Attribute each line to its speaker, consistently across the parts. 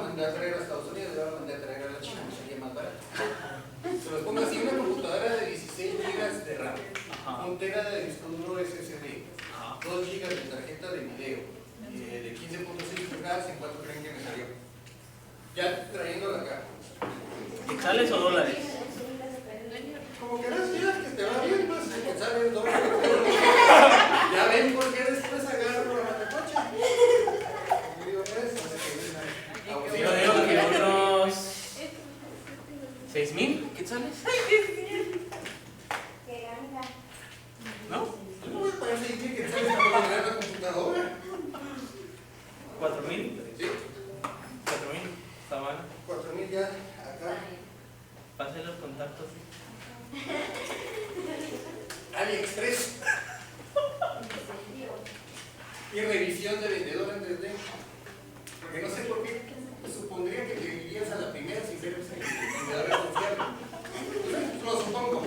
Speaker 1: mandar a traer a Estados Unidos, le van a mandar a traer a la China, me sería más barato. Se los pongo así, una computadora de 16 GB de RAM, 1 TB de disco duro SSD, 2 GB de tarjeta de video, de 15.6 pulgadas, ¿en cuánto creen que me salió? Ya trayéndola acá.
Speaker 2: ¿Quetzales o dólares?
Speaker 1: Como que las días que te va bien, pues que sale $2. Ya ven por qué después agarro la matacoche. Digo, pues,
Speaker 2: Yo digo que unos 6,000 quetzales. ¿No?
Speaker 1: ¿Cómo me parece que sale para pagar la computadora?
Speaker 2: 4,000.
Speaker 1: Sí,
Speaker 2: 4,000. Está mal.
Speaker 1: 4,000 ya acá.
Speaker 2: Pase los contactos.
Speaker 1: AliExpress. Y revisión de vendedor en 3D. Porque no sé por qué supondría que te irías a la primera sin ser vendedor confiable. Lo supongo.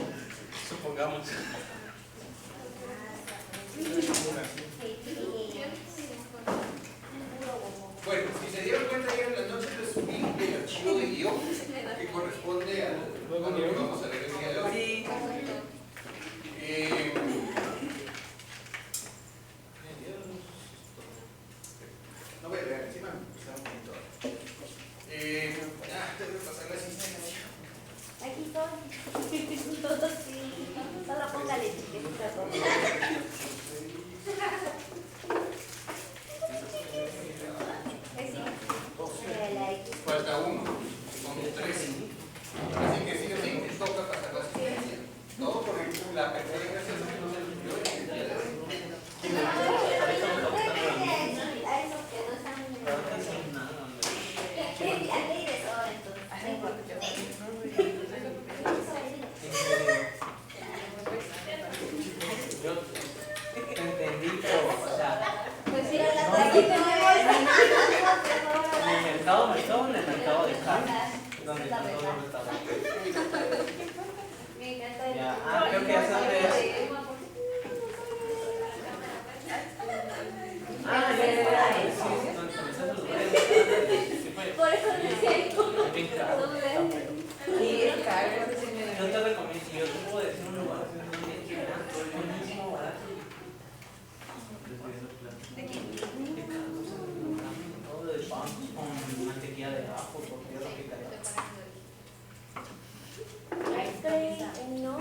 Speaker 2: Supongamos.
Speaker 1: Bueno, si se dieron cuenta ayer en la noche les subí el archivo de guión que corresponde a lo que vamos a leer el día de hoy. No voy a leer encima, está un poquito. Tengo que pasar la asistencia.
Speaker 3: Aquí estoy. Sí. Solo póngale
Speaker 1: Falta uno, son 3. Así que sí o sí, me toca pasar la asistencia. Todo por la persona gracias a que no se lo dio el día de hoy.
Speaker 2: Yo entendí, o sea,
Speaker 3: pues sí, aquí tenemos
Speaker 2: en el mercado no estaba, en el mercado de carne, donde todo no estaba.
Speaker 3: me encanta.
Speaker 2: Ya, creo que ya sé dónde es.
Speaker 3: Por eso decía
Speaker 2: yo te recomiendo, si yo te puedo decir un lugar buenísimo, barato. Todo de pan con mantequilla de ajo, porque es lo que cae.
Speaker 3: no.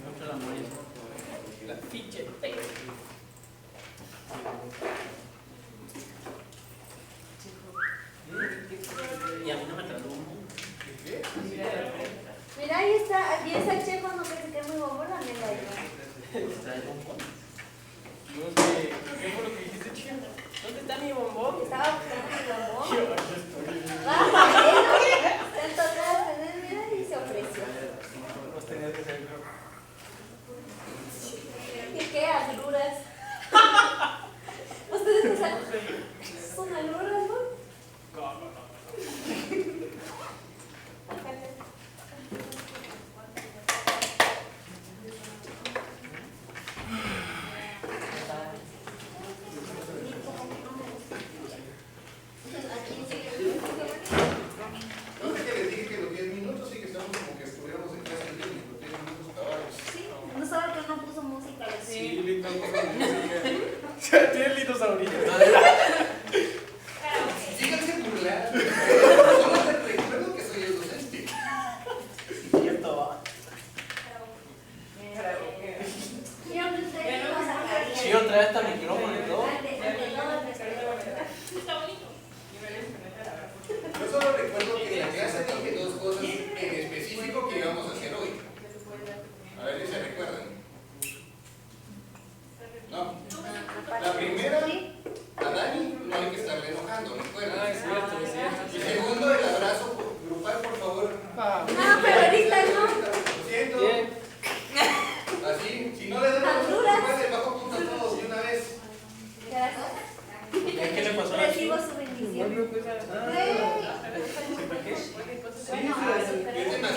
Speaker 2: Mucho la morir. La ficha. Y a mí no me trató.
Speaker 3: Mira, ahí está, aquí está el checo, no sé si queda muy bobo, la neta.
Speaker 2: ¿Trae bombón?
Speaker 4: No sé, ¿qué fue lo que dijiste, chica? ¿Dónde está mi bombón?
Speaker 3: Estaba buscando mi bombón.
Speaker 4: Yo estoy.
Speaker 3: Se tocaba tener, mira, y se ofreció.
Speaker 4: Nos tenías que hacer.
Speaker 3: ¿Y qué? Agruras. Ustedes no saben. Son agruras, ¿no?
Speaker 4: No.
Speaker 1: No sé que les dije que los 10 minutos sí que estamos como que estuviéramos en clase de 10 minutos acabados.
Speaker 3: Sí, no sabe que no puso música.
Speaker 4: Sí, lindo con música. Ya tiene lindos ahorita.
Speaker 1: Fíjense burlar. Solo te recuerdo que soy el docente.
Speaker 2: Cierto, va. Sí, yo trae hasta micrófono y todo.
Speaker 1: Yo solo recuerdo que en la clase dije 2 cosas en específico que íbamos a hacer hoy. A ver si se recuerdan. No. La primera, a Dani no hay que estarle enojando, ¿recuerdan?
Speaker 4: Ah, es cierto.
Speaker 1: Y segundo, el abrazo grupal, por favor.
Speaker 3: No, pero ahorita no.
Speaker 1: Lo siento.
Speaker 4: Bien.
Speaker 1: Así, si no le dan abrazo grupal, le bajo punto a todos de una vez.
Speaker 2: ¿Qué le pasó a la
Speaker 3: Recibo
Speaker 2: chica?
Speaker 3: su bendición.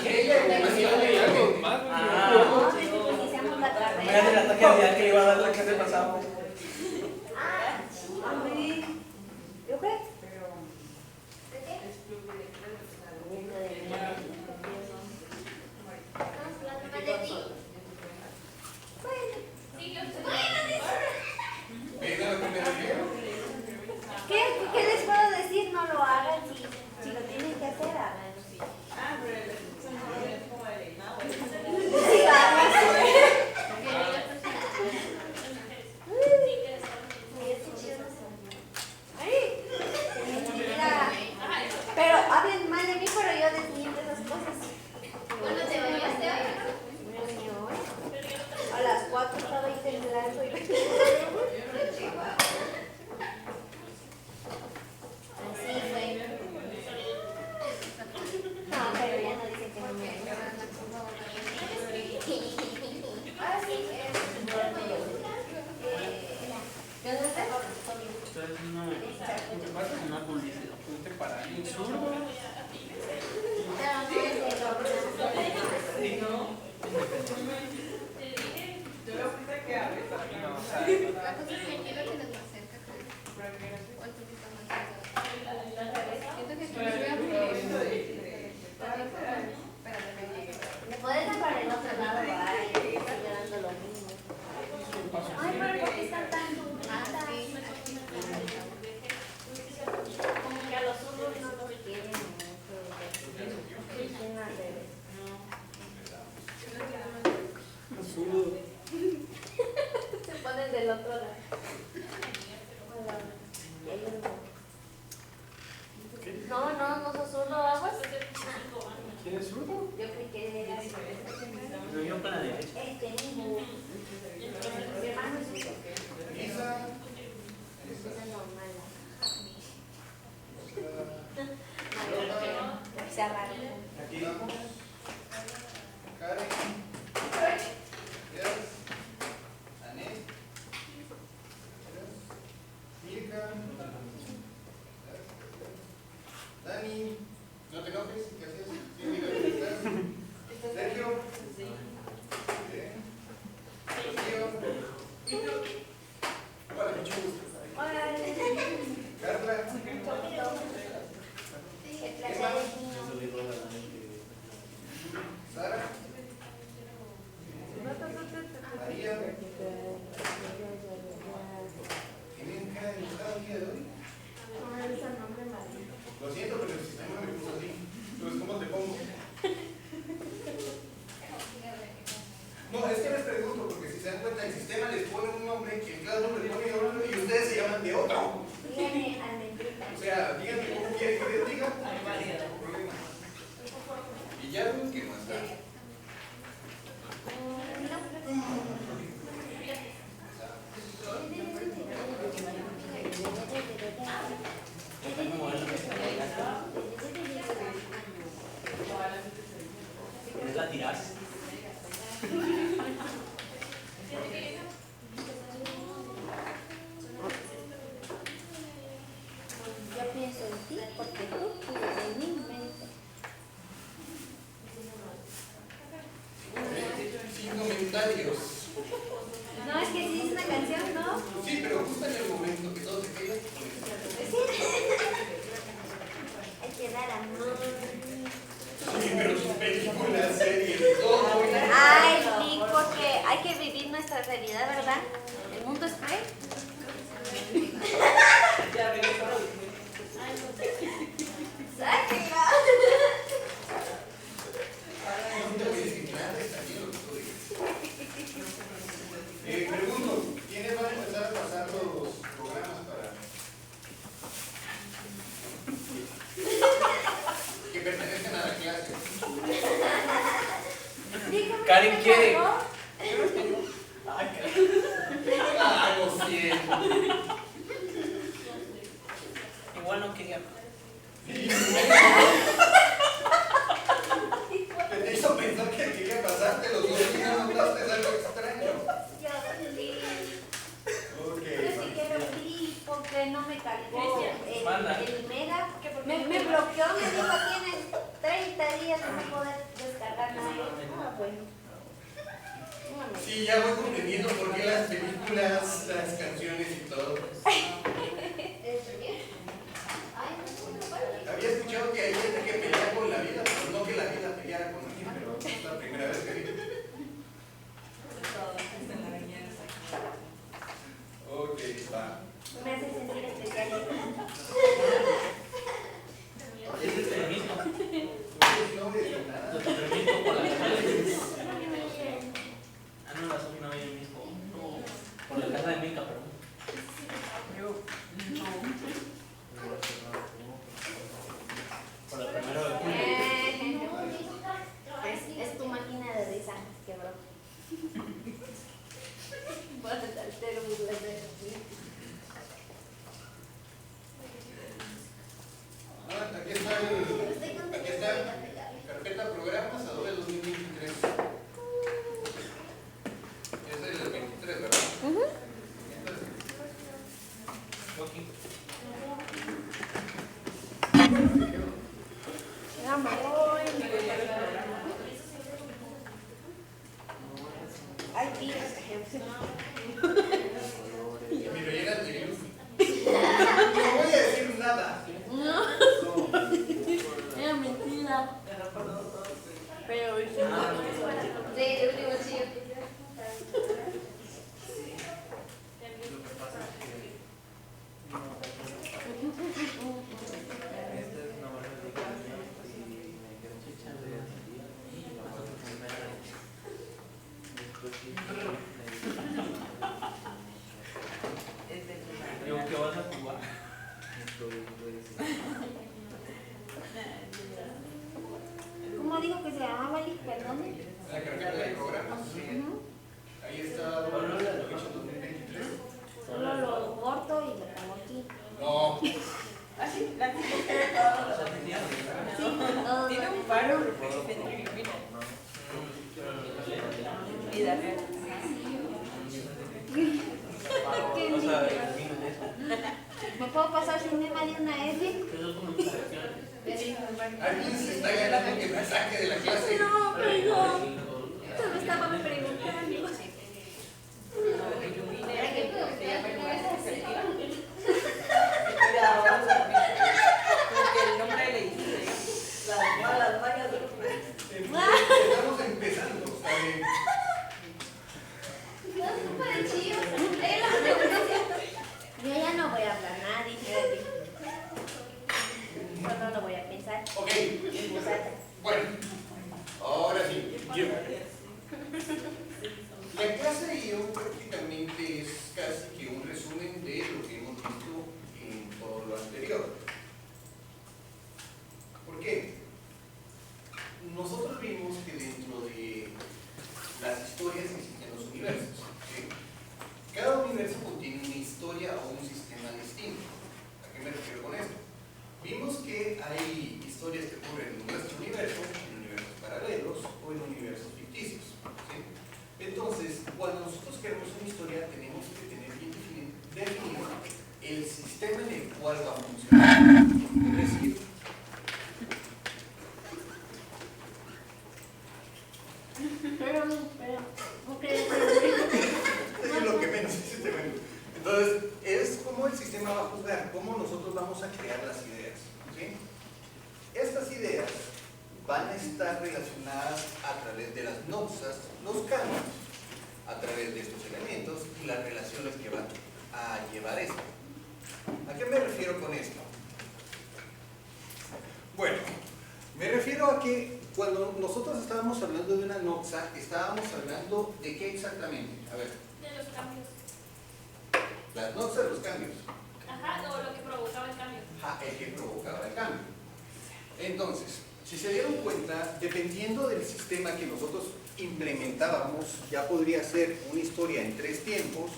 Speaker 1: Es demasiado legal.
Speaker 4: Más,
Speaker 2: Ah,
Speaker 3: Iniciamos la
Speaker 2: me hace el ataque de ansiedad que le iba a dar la clase pasada.
Speaker 3: Hombre,
Speaker 4: Zurdo.
Speaker 3: ¿Me puedes dar para el otro lado? Ay, estoy llorando lo mismo. Ay, pero ¿por qué están tan duritas? Como que a los zurdos no los quieren
Speaker 4: Zurdo.
Speaker 3: se ponen del otro lado. No sos zurdo, aguas.
Speaker 4: ¿Quién es zurdo?
Speaker 3: Yo creí que era
Speaker 2: Yo con la derecha.
Speaker 3: este mismo. Mi hermano es zurdo.
Speaker 1: Lisa.
Speaker 3: Esa es normal.
Speaker 1: Lisa.
Speaker 3: Se agarra.
Speaker 1: Aquí vamos. Karen. Yes. Anet. Milka. Dani. No te enojes. ¿Qué haces? Sí, mira, ¿estás? Sergio. Bien. Rocío. Hola, mucho gusto.
Speaker 3: Hola.
Speaker 1: Carla.
Speaker 3: El placer es mío.
Speaker 1: Sara. María. ¿Tienen cara de enojado el día de hoy? Lo siento, pero el sistema me puso así. Entonces, ¿cómo te pongo? No, es que les pregunto, porque si se dan cuenta, el sistema les pone un nombre, que cada uno le pone otro, y ustedes se llaman de otro.
Speaker 3: Dígame, Almendrita.
Speaker 1: O sea, díganme cómo quieren que les diga. No problema. Y ya ven que no está.
Speaker 2: ¿Es la tiras?
Speaker 3: Yo pienso en ti porque tú vives en mi mente.
Speaker 1: Sin comentarios.
Speaker 3: No, es que sí es una canción, ¿no?
Speaker 1: Sí, pero justo en el momento que todo se queda.
Speaker 3: Hay que dar amor.
Speaker 1: Sí, pero sus películas, series, todo.
Speaker 3: Ay, sí, porque hay que vivir nuestra realidad, ¿verdad? El mundo es cruel. ¡Sáquenla!
Speaker 1: No te voy a decir nada, está bien lo que tú digas. Pregunto, ¿quiénes van a empezar a pasar los programas para que pertenezcan a la clase?
Speaker 3: Dígame,
Speaker 2: Karen
Speaker 3: ¿qué
Speaker 2: quiere.
Speaker 3: pasó?
Speaker 1: Ah, lo siento.
Speaker 2: Igual no quería.
Speaker 1: Te hizo pensar que quería pasarte los dos y no notaste algo extraño.
Speaker 3: Yo sí.
Speaker 1: Ok,
Speaker 3: Yo sí quiero sí, porque no me cargó
Speaker 2: Manda.
Speaker 3: el mega. Me bloqueó, me dijo tienes 30 días de no poder descargar nada. Ah, bueno.
Speaker 1: sí, ya voy comprendiendo por qué las películas, las canciones y todo. Había escuchado que hay gente que pelea con la vida, pero no que la vida peleara con alguien, pero es la primera vez que digo. Ok, va.
Speaker 3: Me hace sentir especial.
Speaker 2: Es el mismo.
Speaker 1: No me digo nada.
Speaker 2: Lo permito por la calle. Ah, no, la Sofi no viene mismo. No, por la casa
Speaker 1: Mira, llegas de luz. No voy a decir nada.
Speaker 3: No. Era mentira. Pero sí. Sí, el último sí.
Speaker 2: Digo, ¿qué vas a jugar?
Speaker 3: ¿Cómo dijo que se llamaba el perdón?
Speaker 1: La carpeta de programas. Ahí está lo hecho 2023.
Speaker 3: Solo lo corto y lo pongo aquí.
Speaker 1: No.
Speaker 5: Así, la
Speaker 3: Sí,
Speaker 5: tiene un paro. Vida real.
Speaker 3: ¿Qué
Speaker 2: O sea,
Speaker 3: niño? ¿Me puedo pasar cinema de una F?
Speaker 1: Alguien se está ganando que me saque de la clase.
Speaker 3: No, perdón. Solo estaba preguntando.
Speaker 5: Porque el nombre le dice las malas mañas de los
Speaker 1: Estamos empezando. ¿Sabe?
Speaker 3: No, súper chido. Yo ya no voy a hablar nada, dije. No lo voy a pensar.
Speaker 1: Ok. Bueno, ahora sí. La clase de guión prácticamente es casi que un resumen de lo que hemos visto en todo lo anterior. ¿Por qué? Nosotros vimos que dentro de las historias existen los universos. ¿Sí? Cada universo contiene una historia o un sistema distinto. ¿A qué me refiero con esto? Vimos que hay historias que ocurren en nuestro universo, en universos paralelos o en universos ficticios. ¿Sí? Entonces, cuando nosotros queremos una historia, tenemos que tener bien definido el sistema en el cual va a funcionar. Es decir, es lo que menos es este momento. Entonces, es cómo el sistema va a juzgar, cómo nosotros vamos a crear las ideas. ¿Sí? Estas ideas van a estar relacionadas a través de las noxas, los cambios, a través de estos elementos y las relaciones que van a llevar esto. ¿A qué me refiero con esto? Bueno, me refiero a que cuando nosotros estábamos hablando de una noxa, estábamos hablando de qué exactamente. A ver.
Speaker 6: De los cambios.
Speaker 1: Las noxas de los cambios.
Speaker 6: Ajá, o lo que provocaba el cambio.
Speaker 1: Ajá, el que provocaba el cambio. Entonces, si se dieron cuenta, dependiendo del sistema que nosotros implementábamos, ya podría ser una historia en 3 tiempos,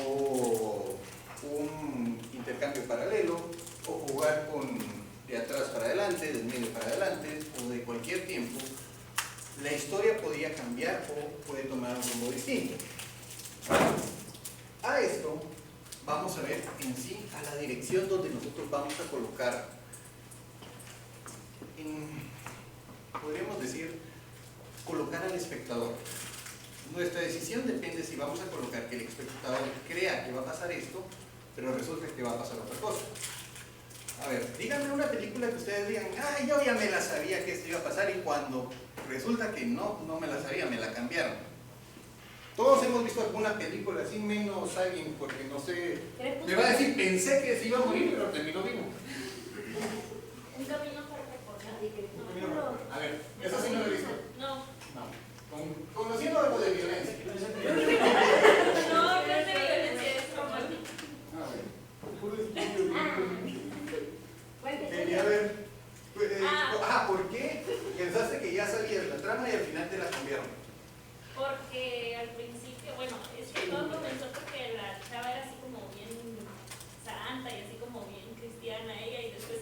Speaker 1: o un intercambio paralelo, o jugar con de atrás para adelante, del medio para adelante, o de cualquier tiempo, la historia podía cambiar o puede tomar un rumbo distinto. A esto vamos a ver en sí a la dirección donde nosotros vamos a colocar, podríamos decir, colocar al espectador. Nuestra decisión depende si vamos a colocar que el espectador crea que va a pasar esto, pero resulta que va a pasar otra cosa. A ver, díganme una película que ustedes digan, ay, yo ya me la sabía que esto iba a pasar, y cuando resulta que no me la sabía, me la cambiaron. Todos hemos visto alguna película así, menos alguien, porque no sé, me va a decir, pensé que se iba a morir, pero terminó vivo.
Speaker 6: Un camino para recordar.
Speaker 1: A ver, eso sí no lo he visto.
Speaker 6: No.
Speaker 1: Conociendo algo de violencia.
Speaker 6: No, no es de violencia, es romántico.
Speaker 1: Y a ver, ¿por qué pensaste que ya sabías la trama y al final te la cambiaron?
Speaker 6: Porque al principio, bueno, es que todo comenzó porque la chava era así como bien santa y así como bien cristiana ella, y después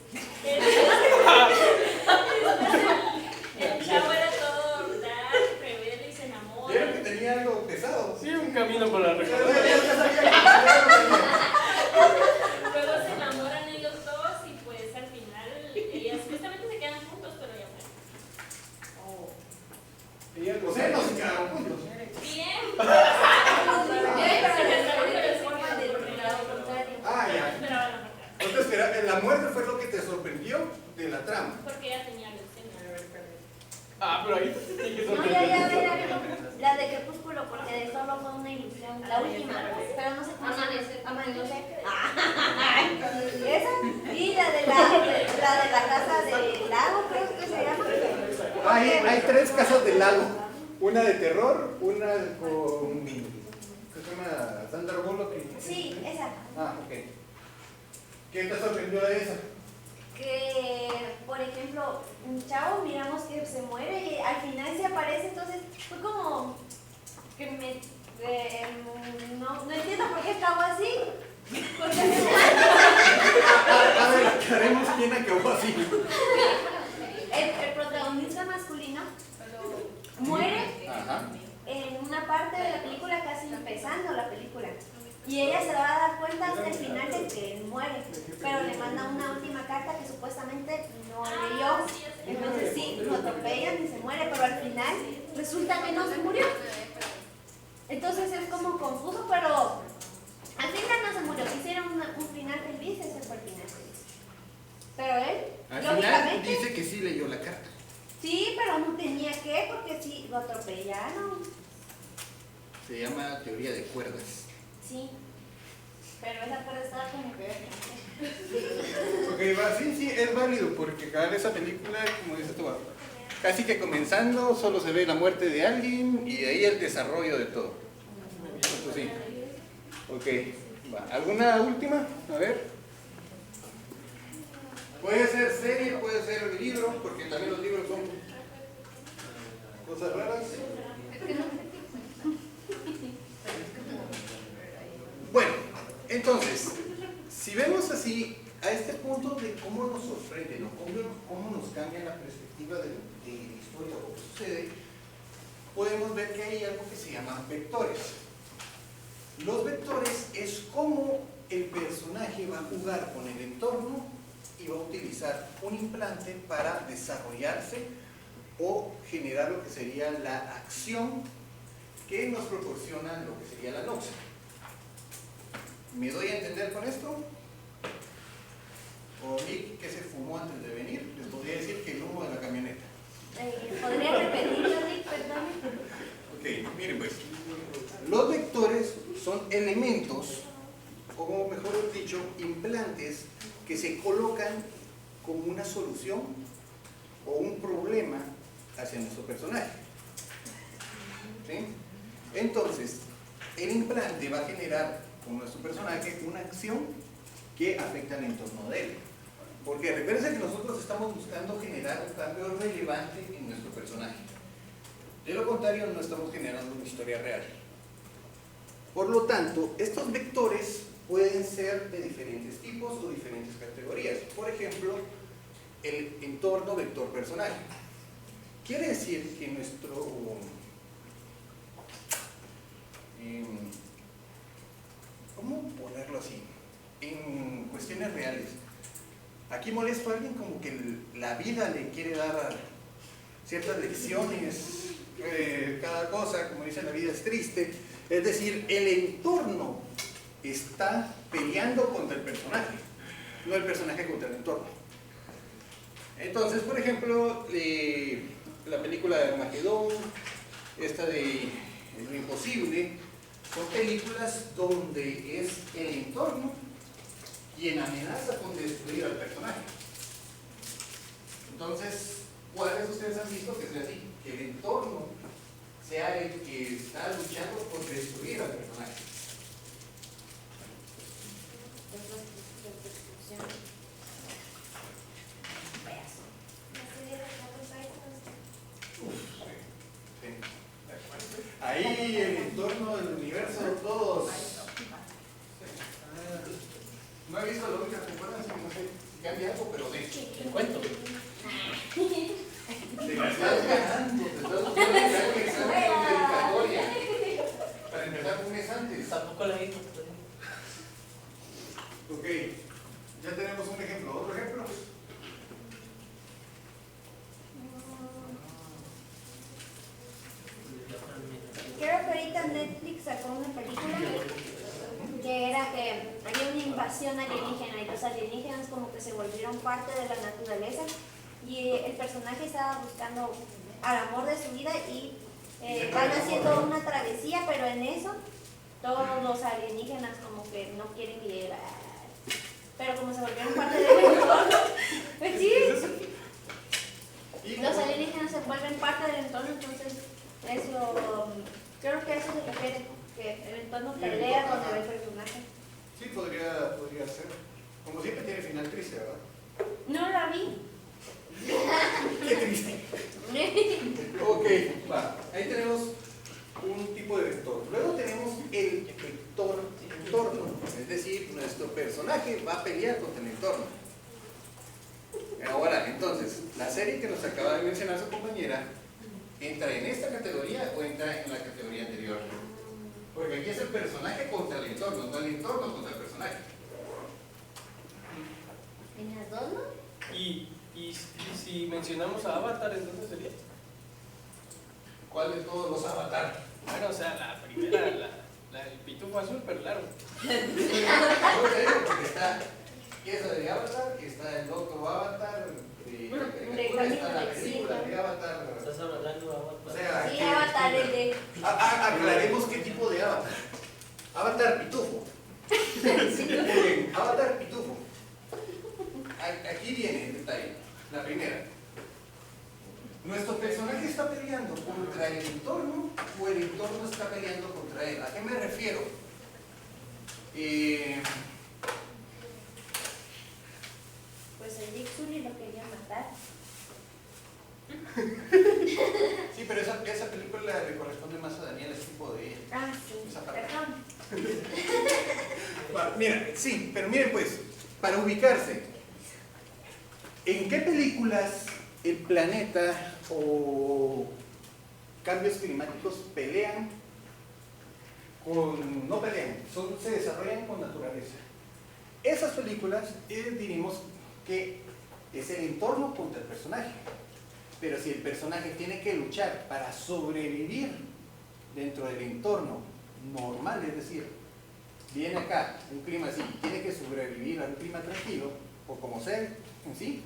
Speaker 6: el chavo era todo dark, rebelde y se enamora.
Speaker 1: ¿Vieron que tenía algo pesado?
Speaker 4: Sí, un camino para la
Speaker 1: Ya
Speaker 4: recordar.
Speaker 1: sabía que
Speaker 6: Luego se enamoran ellos dos y pues al final ellas supuestamente se quedan juntos, pero ya fue.
Speaker 1: o sea, no se quedaron juntos.
Speaker 6: Bien.
Speaker 3: versión, la última, pero no sé cómo se llama.
Speaker 6: Amanecer.
Speaker 3: Esa y la de la casa del lago, creo que se llama.
Speaker 1: Hay 3 casas del lago. Una de terror, una con... ¿qué se llama? Sandra Bullock.
Speaker 3: Sí, esa.
Speaker 1: Ok. ¿Qué te sorprendió de esa?
Speaker 3: Que, por ejemplo, un chavo miramos que se muere y al final se aparece, entonces fue como que no entiendo por qué acabó así. Porque
Speaker 1: A ver, aclaremos quién acabó así.
Speaker 3: el protagonista masculino muere
Speaker 1: Ajá.
Speaker 3: en una parte de la película, casi empezando la película. Y ella se va a dar cuenta hasta el final de que él muere, pero le manda una última carta que supuestamente no leyó. Entonces sí, lo atropellan y se muere, pero al final resulta que no se murió. Entonces es como confuso, pero al final no se murió. Hicieron un final feliz, ese fue el final feliz. Pero él,
Speaker 1: Al final
Speaker 3: lógicamente,
Speaker 1: dice que sí leyó la carta.
Speaker 3: sí, pero no tenía que, porque sí, lo atropellaron.
Speaker 1: Se llama teoría de cuerdas.
Speaker 3: Sí, pero esa puede estar como que...
Speaker 1: Ok, sí, es válido, porque cada esa película, como dices tú, casi que comenzando solo se ve la muerte de alguien y de ahí el desarrollo de todo. Eso sí. Ok, va. ¿Alguna última? A ver. Puede ser serie, puede ser libro, porque también los libros son cosas raras. Bueno, entonces, si vemos así a este punto de cómo nos sorprende, ¿no? cómo nos cambia la perspectiva de la historia o qué sucede, podemos ver que hay algo que se llama vectores. Los vectores es cómo el personaje va a jugar con el entorno y va a utilizar un implante para desarrollarse o generar lo que sería la acción que nos proporciona lo que sería la noxa. ¿Me doy a entender con esto? O Vic, que se fumó antes de venir, les podría decir que el humo de la camioneta.
Speaker 3: ¿Podría repetirlo, Nick? Perdón.
Speaker 1: Ok, miren pues, los vectores son elementos, o mejor dicho, implantes que se colocan como una solución o un problema hacia nuestro personaje. ¿Sí? Entonces, el implante va a generar con nuestro personaje una acción que afecta al entorno de él. Porque recuerden que nosotros estamos buscando generar un cambio relevante en nuestro personaje. De lo contrario, no estamos generando una historia real. Por lo tanto, estos vectores pueden ser de diferentes tipos o diferentes categorías. Por ejemplo, el entorno vector personaje. Quiere decir que nuestro... ¿cómo ponerlo así? En cuestiones reales. Aquí molesto a alguien como que la vida le quiere dar ciertas lecciones, cada cosa, como dice, la vida es triste. Es decir, el entorno está peleando contra el personaje, no el personaje contra el entorno. Entonces, por ejemplo, la película de Armagedón, esta de Lo Imposible, son películas donde es el entorno quien amenaza con destruir al personaje. Entonces, ¿cuáles ustedes han visto que sea así? Que el entorno sea el que está luchando por destruir al personaje. Ahí el entorno del universo, todos. No he visto la única temporada, así que no sé si cambia algo, pero de
Speaker 4: El cuento.
Speaker 1: te la estás ganando, te estás buscando un examen de dedicatoria para empezar un mes antes.
Speaker 2: Tampoco la he visto.
Speaker 1: Ok, ya tenemos un ejemplo. ¿Otro ejemplo?
Speaker 3: Creo que ahorita Netflix sacó una película que era que había una invasión alienígena y los alienígenas como que se volvieron parte de la naturaleza y el personaje estaba buscando al amor de su vida y van haciendo una travesía, pero en eso todos los alienígenas como que no quieren llegar, pero como se volvieron parte del entorno, pues sí,
Speaker 1: Y
Speaker 3: los alienígenas se vuelven parte del entorno, entonces eso, creo que a eso se refiere, que el entorno pelea con el personaje.
Speaker 1: sí, podría ser. Como siempre tiene final triste, ¿verdad?
Speaker 3: No la vi.
Speaker 1: Qué triste. Ok, va. Ahí tenemos un tipo de vector. Luego tenemos el vector entorno. Es decir, nuestro personaje va a pelear contra el entorno. Ahora, entonces, la serie que nos acaba de mencionar su compañera, ¿entra en esta categoría o entra en la categoría anterior? Porque aquí es el personaje contra el entorno, no el entorno contra el personaje.
Speaker 3: ¿En las dos, no?
Speaker 4: Y si mencionamos a Avatar, entonces sería.
Speaker 1: ¿Cuál de todos los avatar?
Speaker 4: Bueno, o sea, la primera, la del pitufo azul, pero claro.
Speaker 1: Yo creo porque está esa de Avatar, está el otro Avatar, está la película de Avatar.
Speaker 2: Estás hablando de Avatar.
Speaker 1: O sea,
Speaker 3: Sí, Avatar, el de...
Speaker 1: aclaremos qué tipo de avatar. Avatar pitufo. Muy bien, avatar pitufo. Aquí viene el detalle. La primera. ¿Nuestro personaje está peleando contra el entorno o el entorno está peleando contra él? ¿A qué me refiero?
Speaker 3: Pues el Dick Sully lo quería matar.
Speaker 1: Sí, pero esa película le corresponde más a Daniel, es tipo de ella.
Speaker 3: Ah, sí,
Speaker 1: Esa parte.
Speaker 3: perdón.
Speaker 1: Mira, sí, pero miren pues, para ubicarse, ¿en qué películas el planeta o cambios climáticos pelean con, no pelean, se desarrollan con naturaleza? Esas películas diríamos que es el entorno contra el personaje, pero si el personaje tiene que luchar para sobrevivir dentro del entorno normal, es decir, viene acá un clima así, tiene que sobrevivir a un clima tranquilo, o como sea en sí,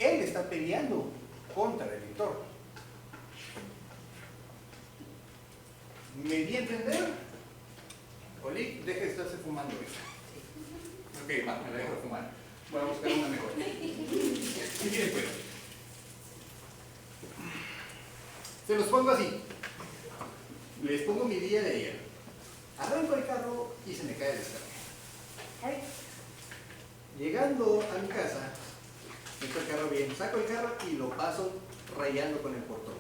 Speaker 1: él está peleando contra el entorno. ¿Me di a entender? Oli, deje de estarse fumando eso. Ok, va, me la dejo de fumar. Voy a buscar una mejor. Y bien, pues. Se los pongo así. Les pongo mi día de ayer. Arranco el carro y se me cae el escape. Llegando a mi casa, meto el carro bien, saco el carro y lo paso rayando con el portón.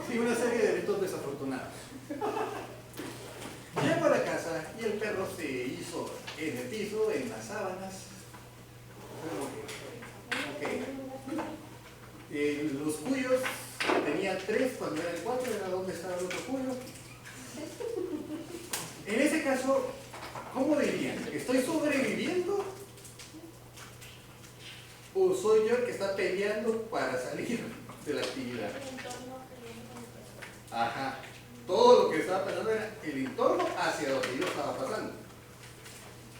Speaker 1: Sí, una serie de eventos desafortunados. Llego a la casa y el perro se hizo en el piso, en las sábanas. Los cuyos, tenía 3, cuando era el 4, era donde estaba el otro cuyo. En ese caso, ¿cómo dirían? ¿Estoy sobreviviendo? ¿O soy yo el que está peleando para salir de la actividad? Ajá. Todo lo que estaba pasando era el entorno hacia donde yo estaba pasando.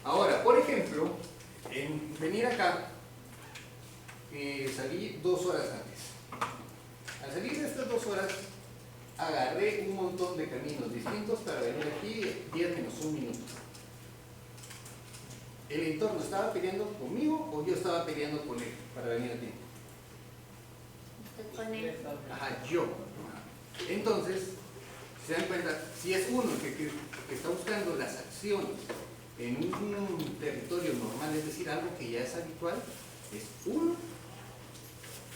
Speaker 1: Ahora, por ejemplo, en venir acá, salí 2 horas antes. Al salir de estas 2 horas, agarré un montón de caminos distintos para venir aquí 10 menos 1 minuto. ¿El entorno estaba peleando conmigo o yo estaba peleando con él para venir aquí?
Speaker 3: Con él.
Speaker 1: Ajá, yo. Entonces, se dan cuenta, si es uno que está buscando las acciones en un territorio normal, es decir, algo que ya es habitual, es uno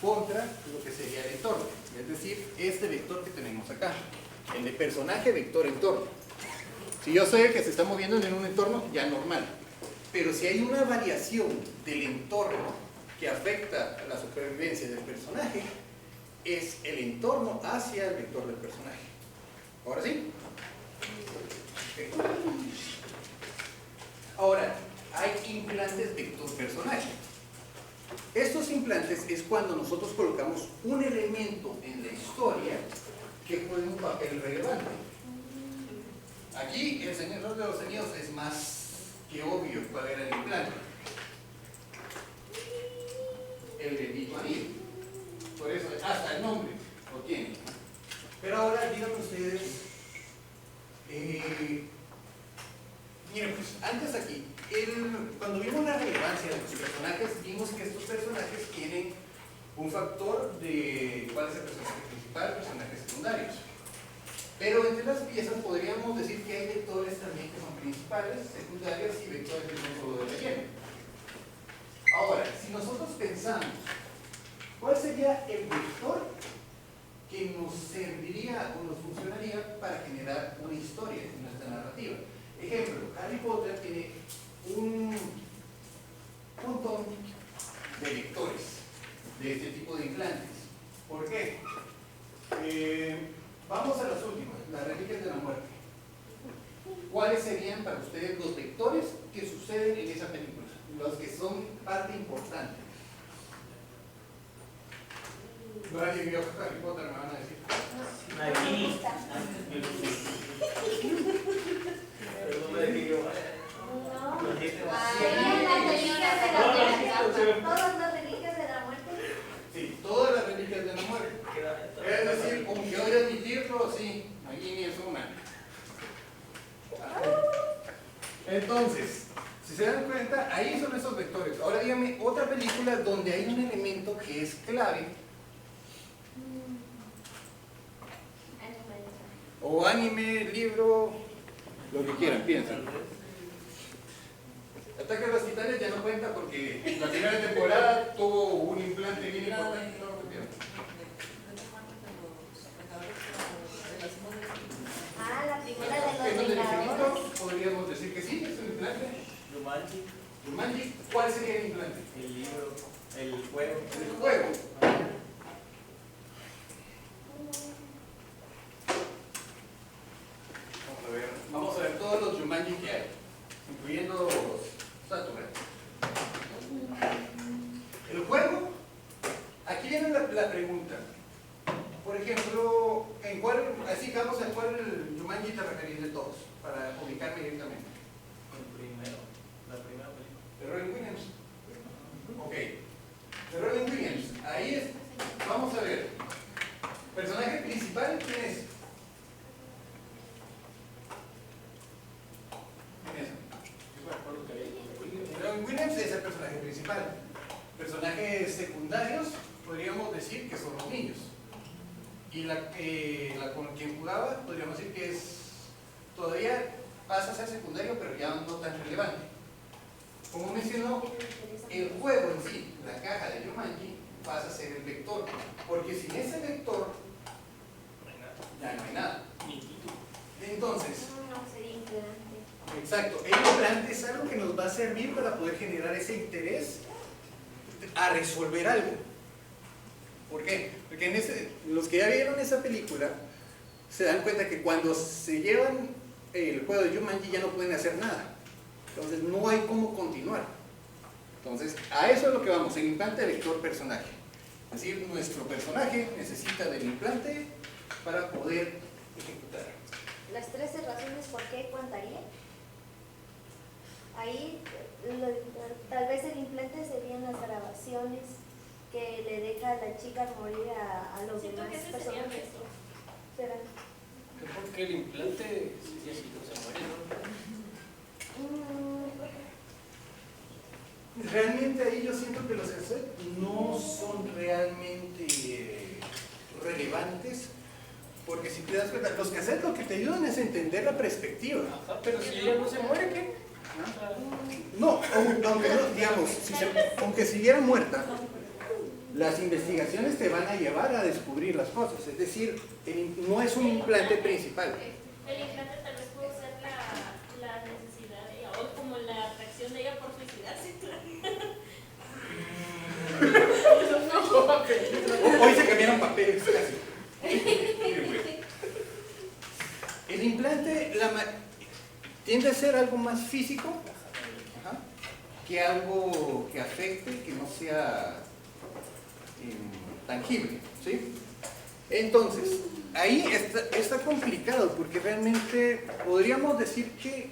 Speaker 1: contra lo que sería el entorno, es decir, este vector que tenemos acá, el de personaje, vector, entorno. Si yo soy el que se está moviendo en un entorno ya normal, pero si hay una variación del entorno que afecta a la supervivencia del personaje, es el entorno hacia el vector del personaje. ¿Ahora sí? Okay. Ahora, hay implantes vector personaje. Estos implantes es cuando nosotros colocamos un elemento en la historia que juega un papel relevante. Aquí, el Señor de los Anillos es más que obvio cuál era el implante. El bendito anillo. Por eso, hasta el nombre lo tiene. Pero ahora díganme ustedes, Miren, pues antes aquí, cuando vimos la relevancia de los personajes, vimos que estos personajes tienen un factor de cuál es el personaje principal, personajes secundarios. Pero entre las piezas podríamos decir que hay vectores también que son principales, secundarios y vectores que son solo de relleno. Ahora, si nosotros pensamos, ¿cuál sería el vector que nos serviría o nos funcionaría para generar una historia en nuestra narrativa? Ejemplo, Harry Potter tiene un montón de vectores de este tipo de implantes. ¿Por qué? Vamos a las últimas, las reliquias de la muerte. ¿Cuáles serían para ustedes los vectores que suceden en esa película? Los que son parte importante. Nadie vio Harry Potter, me van a decir.
Speaker 2: Nagini.
Speaker 3: No.
Speaker 2: Los dientes.
Speaker 3: Ahí las reliquias de la muerte. Todas las reliquias de la muerte.
Speaker 1: Sí, todas las reliquias de la muerte. Es decir, como que voy a admitirlo, sí, Nagini es una. Entonces, si se dan cuenta, ahí son esos vectores. Ahora dígame otra película donde hay un elemento que es clave. O anime, libro, lo que quieran, piensen. Ataque a los Titanes ya no cuenta porque la primera temporada tuvo un implante bien importante y no lo metieron.
Speaker 3: Ah, la primera
Speaker 1: ¿Qué
Speaker 3: de
Speaker 1: es
Speaker 3: los
Speaker 1: del
Speaker 3: Vengadores.
Speaker 1: infinito? Podríamos decir que sí, es un implante.
Speaker 2: Jumanji,
Speaker 1: Jumanji, ¿cuál sería el implante?
Speaker 2: el libro, el juego.
Speaker 1: El juego. Vamos a ver todos los Jumanji que hay, incluyendo Saturn. El juego, aquí viene la pregunta. Por ejemplo, ¿en cuál, así que vamos a cuál Jumanji te referís de todos, para ubicarme directamente?
Speaker 2: El primero, la primera película.
Speaker 1: De Robin Williams. Ok. De Robin Williams, ahí es, vamos a ver. ¿Personaje principal quién es? Robin Williams es el personaje principal. Personajes secundarios podríamos decir que son los niños. Y la con quien jugaba podríamos decir que es todavía pasa a ser secundario, pero ya no tan relevante. Como mencionó, el juego en sí, la caja de Jumanji, pasa a ser el vector. Porque sin ese vector ya no hay nada. Entonces,
Speaker 3: No, sería implante.
Speaker 1: exacto, el implante es algo que nos va a servir para poder generar ese interés a resolver algo. ¿Por qué? Porque los que ya vieron esa película se dan cuenta que cuando se llevan el juego de Jumanji ya no pueden hacer nada. Entonces no hay cómo continuar. Entonces a eso es lo que vamos, el implante vector personaje. Es decir, nuestro personaje necesita del implante para poder ejecutar.
Speaker 3: Las 13 razones por qué contaría. Ahí tal vez el implante serían las grabaciones que le deja a la chica morir a los
Speaker 6: Siento
Speaker 3: demás
Speaker 6: que ese sería
Speaker 3: personajes.
Speaker 6: eso.
Speaker 3: ¿Será?
Speaker 4: Porque el implante sería si no se muere, ¿no?
Speaker 1: Realmente ahí yo siento que los cassettes no son realmente relevantes, porque si te das cuenta, los cassettes lo que te ayudan es entender la perspectiva.
Speaker 4: Ajá, pero si ella no se muere, ¿qué?
Speaker 1: No, aunque no, digamos, aunque siguiera muerta, las investigaciones te van a llevar a descubrir las cosas, es decir, no es un implante principal.
Speaker 6: El implante tal vez puede ser la necesidad de ella, o como la atracción de ella por suicidarse.
Speaker 1: Hoy se cambiaron papeles casi. El implante tiende a ser algo más físico, ajá, que algo que afecte, que no sea tangible, ¿sí? Entonces, ahí está complicado porque realmente podríamos decir que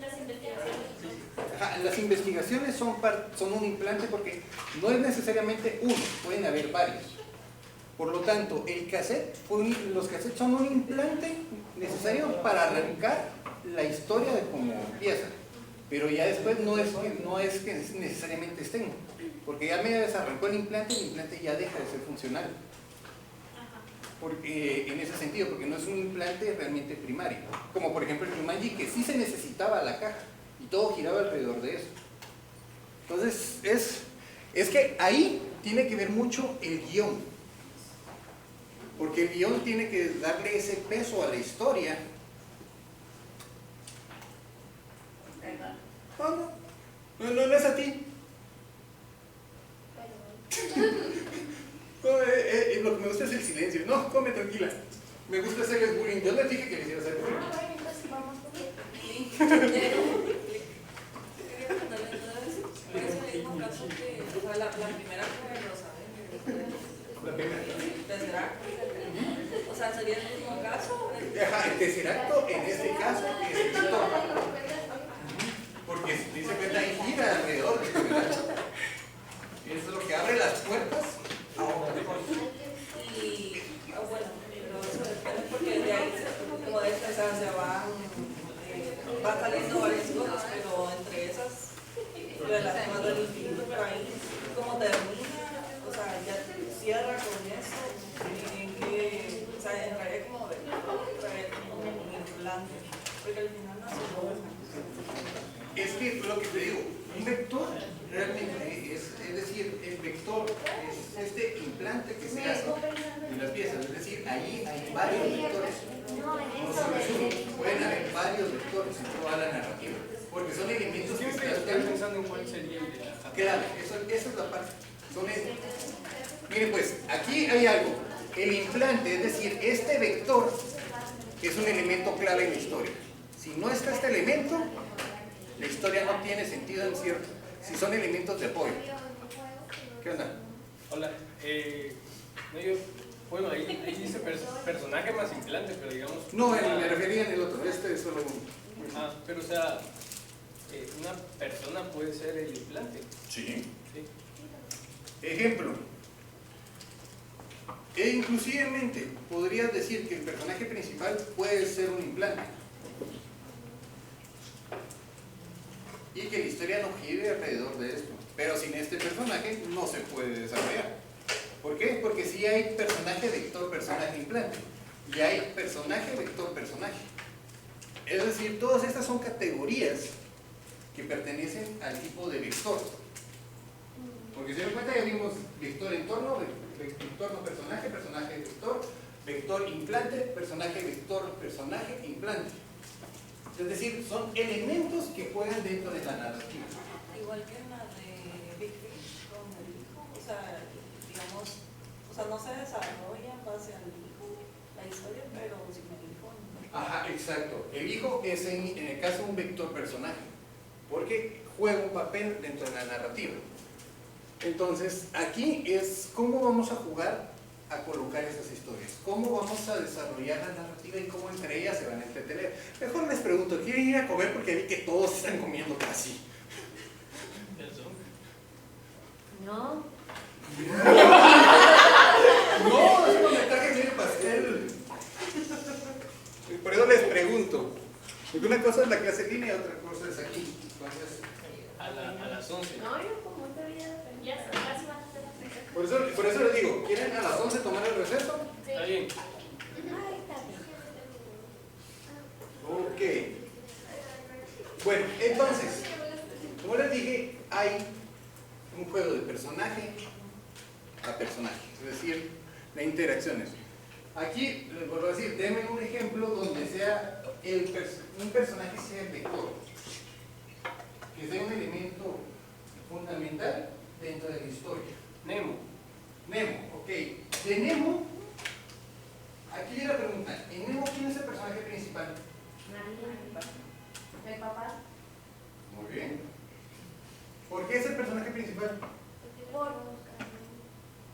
Speaker 6: Las investigaciones.
Speaker 1: las investigaciones son un implante porque no es necesariamente uno, pueden haber varios. Por lo tanto, los cassettes son un implante necesario para arrancar la historia de cómo empieza. Pero ya después no es que necesariamente estén, porque ya media vez arrancó el implante ya deja de ser funcional. Porque, en ese sentido, porque no es un implante realmente primario. Como por ejemplo el Jumanji, que sí se necesitaba la caja y todo giraba alrededor de eso. Entonces, es que ahí tiene que ver mucho el guión. Porque el guión tiene que darle ese peso a la historia. No es a ti. Lo que me gusta es el silencio. No, come tranquila. Me gusta hacerles bullying. Yo les dije que les iba a hacer bullying.
Speaker 5: La primera que lo saben.
Speaker 1: La primera.
Speaker 5: Tesseract. O sea, sería el mismo caso.
Speaker 1: Ajá, el Tesseract en este caso es el vector. Porque si dice que ahí gira alrededor del Tesseract. Eso es lo que abre las puertas a otra cosa.
Speaker 5: Y bueno, pero eso depende porque de ahí, como de esta, van saliendo varias cosas, pero entre esas, de las más del infinito, pero ahí, como termina, o sea, ya cierra con eso, en que, o sea, entraría como un implante, porque al final no se logra.
Speaker 1: Es que lo que te digo, un vector realmente es decir, el vector es este implante que se hace en las piezas, es decir, ahí hay varios vectores. No solo es uno, pueden haber varios vectores en toda la narrativa, porque son elementos que
Speaker 4: Siempre
Speaker 1: están
Speaker 4: estoy pensando en cuál sería el de la caja.
Speaker 1: claro, esa es la parte. Miren pues, aquí hay algo, el implante, es decir, este vector es un elemento clave en la historia. Si no está este elemento, la historia no tiene sentido en cierto, si son elementos de apoyo. ¿Qué onda?
Speaker 4: Hola, bueno, ahí dice personaje más implante, pero digamos...
Speaker 1: No, me refería en el otro, este es solo uno.
Speaker 4: Ah, pero o sea, una persona puede ser el implante.
Speaker 1: Sí.
Speaker 4: Sí.
Speaker 1: Ejemplo. E inclusivemente podrías decir que el personaje principal puede ser un implante. Y que la historia no gire alrededor de esto. Pero sin este personaje no se puede desarrollar. ¿Por qué? Porque sí hay personaje, vector, personaje, implante. Y hay personaje, vector, personaje. Es decir, todas estas son categorías que pertenecen al tipo de vector. Porque si se dan cuenta ya vimos vector entorno, entorno personaje, personaje vector, vector implante, personaje vector, personaje implante. Es decir, son elementos que juegan dentro de la narrativa.
Speaker 5: Igual que en la de Big Fish con el hijo, o sea, digamos, o sea, no se desarrolla en base al hijo la historia, pero sin el hijo no.
Speaker 1: Ajá, exacto. El hijo es en el caso un vector personaje, porque juega un papel dentro de la narrativa. Entonces, aquí es cómo vamos a jugar a colocar esas historias, cómo vamos a desarrollar la narrativa y cómo entre ellas se van a entretener. Mejor les pregunto, ¿quieren ir a comer? Porque vi que todos están comiendo casi.
Speaker 3: No.
Speaker 1: No, es un comentario de pastel. Por eso les pregunto. Porque una cosa es la clase en línea y otra cosa es aquí. Entonces,
Speaker 4: A las 11.
Speaker 3: No, yo como todavía.
Speaker 6: Ya casi van a hacer las cosas.
Speaker 1: por eso les digo, ¿quieren a las 11 tomar el receso?
Speaker 4: Está bien.
Speaker 3: Ay, está
Speaker 1: Ok.
Speaker 3: bien.
Speaker 1: Bueno, entonces, como les dije, hay un juego de personaje a personaje, es decir, de interacciones. Aquí les vuelvo a decir, denme un ejemplo donde sea un personaje sea el vector, que sea un elemento fundamental dentro de la historia.
Speaker 4: Nemo.
Speaker 1: Nemo, ok. De Nemo, aquí viene la pregunta, ¿en Nemo quién es el personaje principal?
Speaker 3: El papá.
Speaker 1: Muy bien. ¿Por qué es el personaje principal?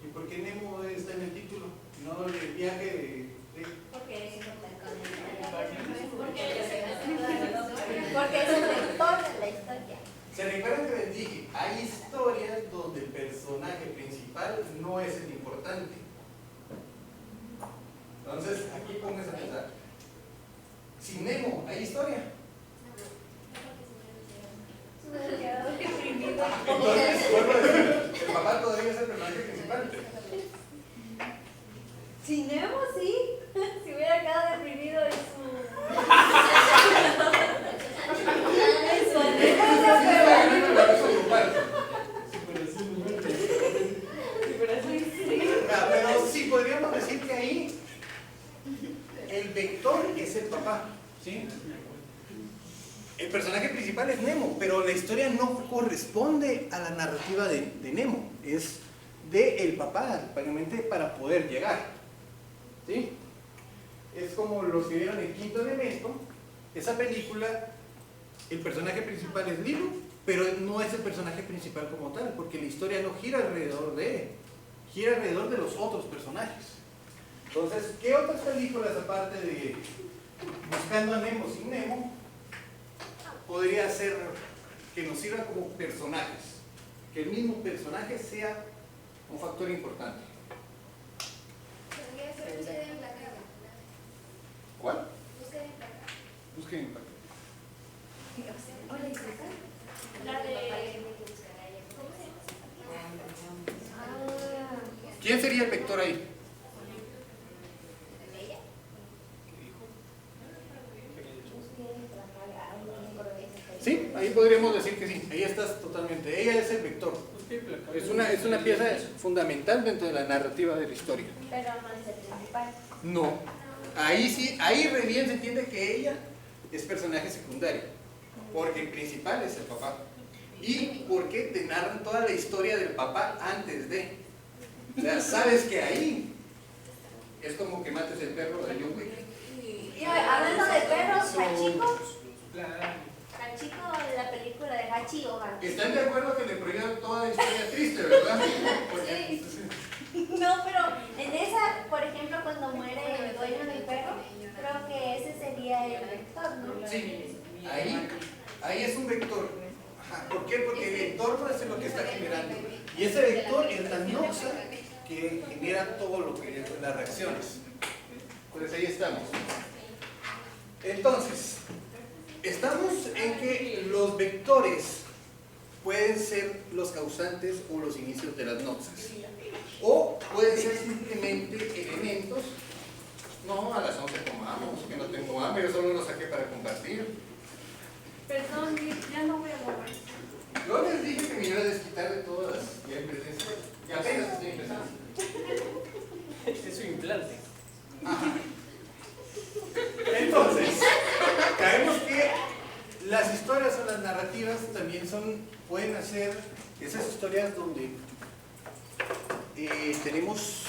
Speaker 1: ¿Y por qué Nemo está en el título? No el viaje de...
Speaker 3: Porque es importante.
Speaker 6: Porque
Speaker 3: Porque es el vector de la historia.
Speaker 1: ¿Se recuerdan que les dije? Hay historias donde el personaje principal no es el importante. Sin Nemo, ¿hay historia? Entonces, vuelvo a decir, el papá todavía es el personaje principal.
Speaker 3: Si Nemo, sí. Si hubiera quedado deprimido en su. En su anécdota,
Speaker 1: pero sí podríamos decir que ahí el vector es el papá, ¿sí? El personaje principal es Nemo, pero la historia no corresponde a la narrativa de Nemo, es de el papá, prácticamente para poder llegar, ¿sí? Es como los que vieron el Quinto Elemento, esa película, el personaje principal es Lilo, pero no es el personaje principal como tal, porque la historia no gira alrededor de él, gira alrededor de los otros personajes. Entonces, ¿qué otras películas aparte de Buscando a Nemo sin Nemo podría ser que nos sirva como personajes? Que el mismo personaje sea un factor importante. ¿Cuál? Búsqueda de impacto.
Speaker 6: La de.
Speaker 1: ¿Quién sería el vector ahí? Sí, ahí podríamos decir que sí, ahí estás totalmente. Ella es el vector. Es una pieza fundamental dentro de la narrativa de la historia.
Speaker 3: Pero no es el principal.
Speaker 1: No, ahí sí, ahí re bien se entiende que ella es personaje secundario, porque el principal es el papá. Y porque te narran toda la historia del papá antes de. O sea, sabes que ahí es como que mates el perro de John Wick.
Speaker 3: Y hablando de perros, Hachiko. Hachiko de la película de Hachi Hogan.
Speaker 1: ¿Están de acuerdo que le prohibieron toda la historia triste, verdad? Porque,
Speaker 3: Sí. No, pero en esa, por ejemplo, cuando muere el dueño del perro, creo que ese sería el vector, ¿no?
Speaker 1: sí, ahí es un vector. Ajá. ¿Por qué? Porque el entorno es lo que está generando. Y ese vector es la noxa que genera todo lo que es las reacciones. Pues ahí estamos. Entonces, estamos en que los vectores pueden ser los causantes o los inicios de las noxas. O pueden ser simplemente elementos. No, a las 11 comamos, que no tengo hambre, yo solo lo saqué para compartir.
Speaker 6: Perdón, ya no voy a volver.
Speaker 1: Yo les dije que me iba a desquitar de todas. Ya empecé. Ya apenas estoy empezando.
Speaker 4: Es su implante.
Speaker 1: Ajá. Entonces, sabemos que las historias o las narrativas también pueden hacer esas historias donde tenemos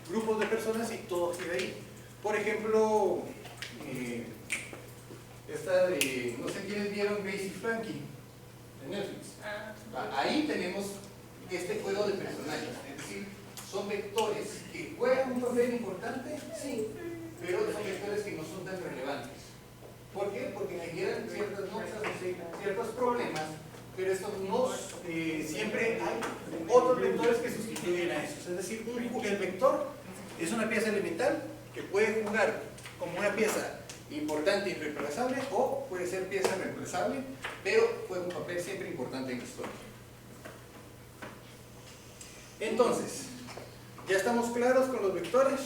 Speaker 1: grupos de personas y todo gira ahí. Por ejemplo, esta de, no sé quiénes vieron Grace y Frankie de Netflix. Ahí tenemos este juego de personajes, es decir, son vectores que juegan un papel importante, sí, pero son vectores que no son tan relevantes. ¿Por qué? Porque generan ciertas noxas, ciertos problemas, pero estos no siempre hay otros vectores que sustituyen a esos. Es decir, el vector es una pieza elemental que puede jugar como una pieza importante y reemplazable, o puede ser pieza reemplazable, pero juega un papel siempre importante en la historia. Entonces, ¿ya estamos claros con los vectores?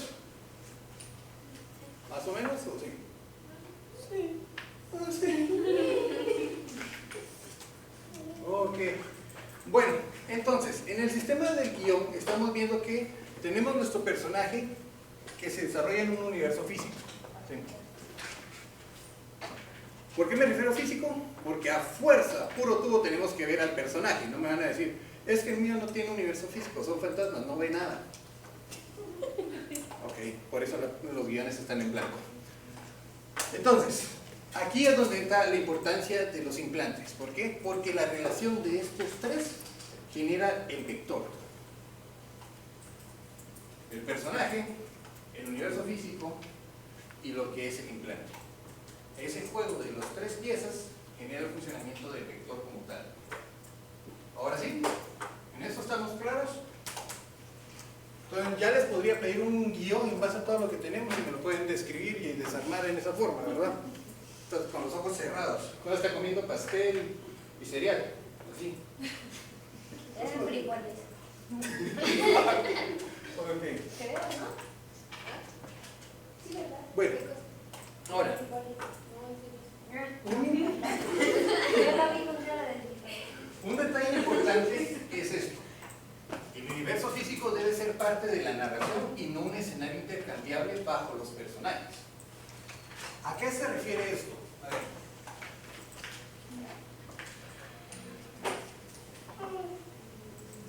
Speaker 1: ¿Más o menos? ¿O sí? Sí. Sí. Ok. Bueno, entonces, en el sistema del guión estamos viendo que tenemos nuestro personaje que se desarrolla en un universo físico. ¿Sí? ¿Por qué me refiero a físico? Porque a fuerza, puro tubo, tenemos que ver al personaje. No me van a decir, es que el mío no tiene universo físico, son fantasmas, no ve nada. Ok, por eso los guiones están en blanco. Entonces, aquí es donde está la importancia de los implantes. ¿Por qué? Porque la relación de estos tres genera el vector. El personaje, el universo físico y lo que es el implante. Ese juego de las tres piezas genera el funcionamiento del vector como tal. Ahora sí, ¿en eso estamos claros? Entonces ya les podría pedir un guión en base a todo lo que tenemos y me lo pueden describir y desarmar en esa forma, ¿verdad? Estás con los ojos cerrados. Cuando está comiendo pastel y cereal. Así.
Speaker 3: Eran frijoles.
Speaker 1: Ok.
Speaker 3: Creo, ¿no? Sí, ¿verdad?
Speaker 1: Bueno, ahora.
Speaker 3: Yo la vi con cara de frijol.
Speaker 1: Un detalle importante es esto. El universo físico debe ser parte de la narración y no un escenario intercambiable bajo los personajes. ¿A qué se refiere esto? A ver.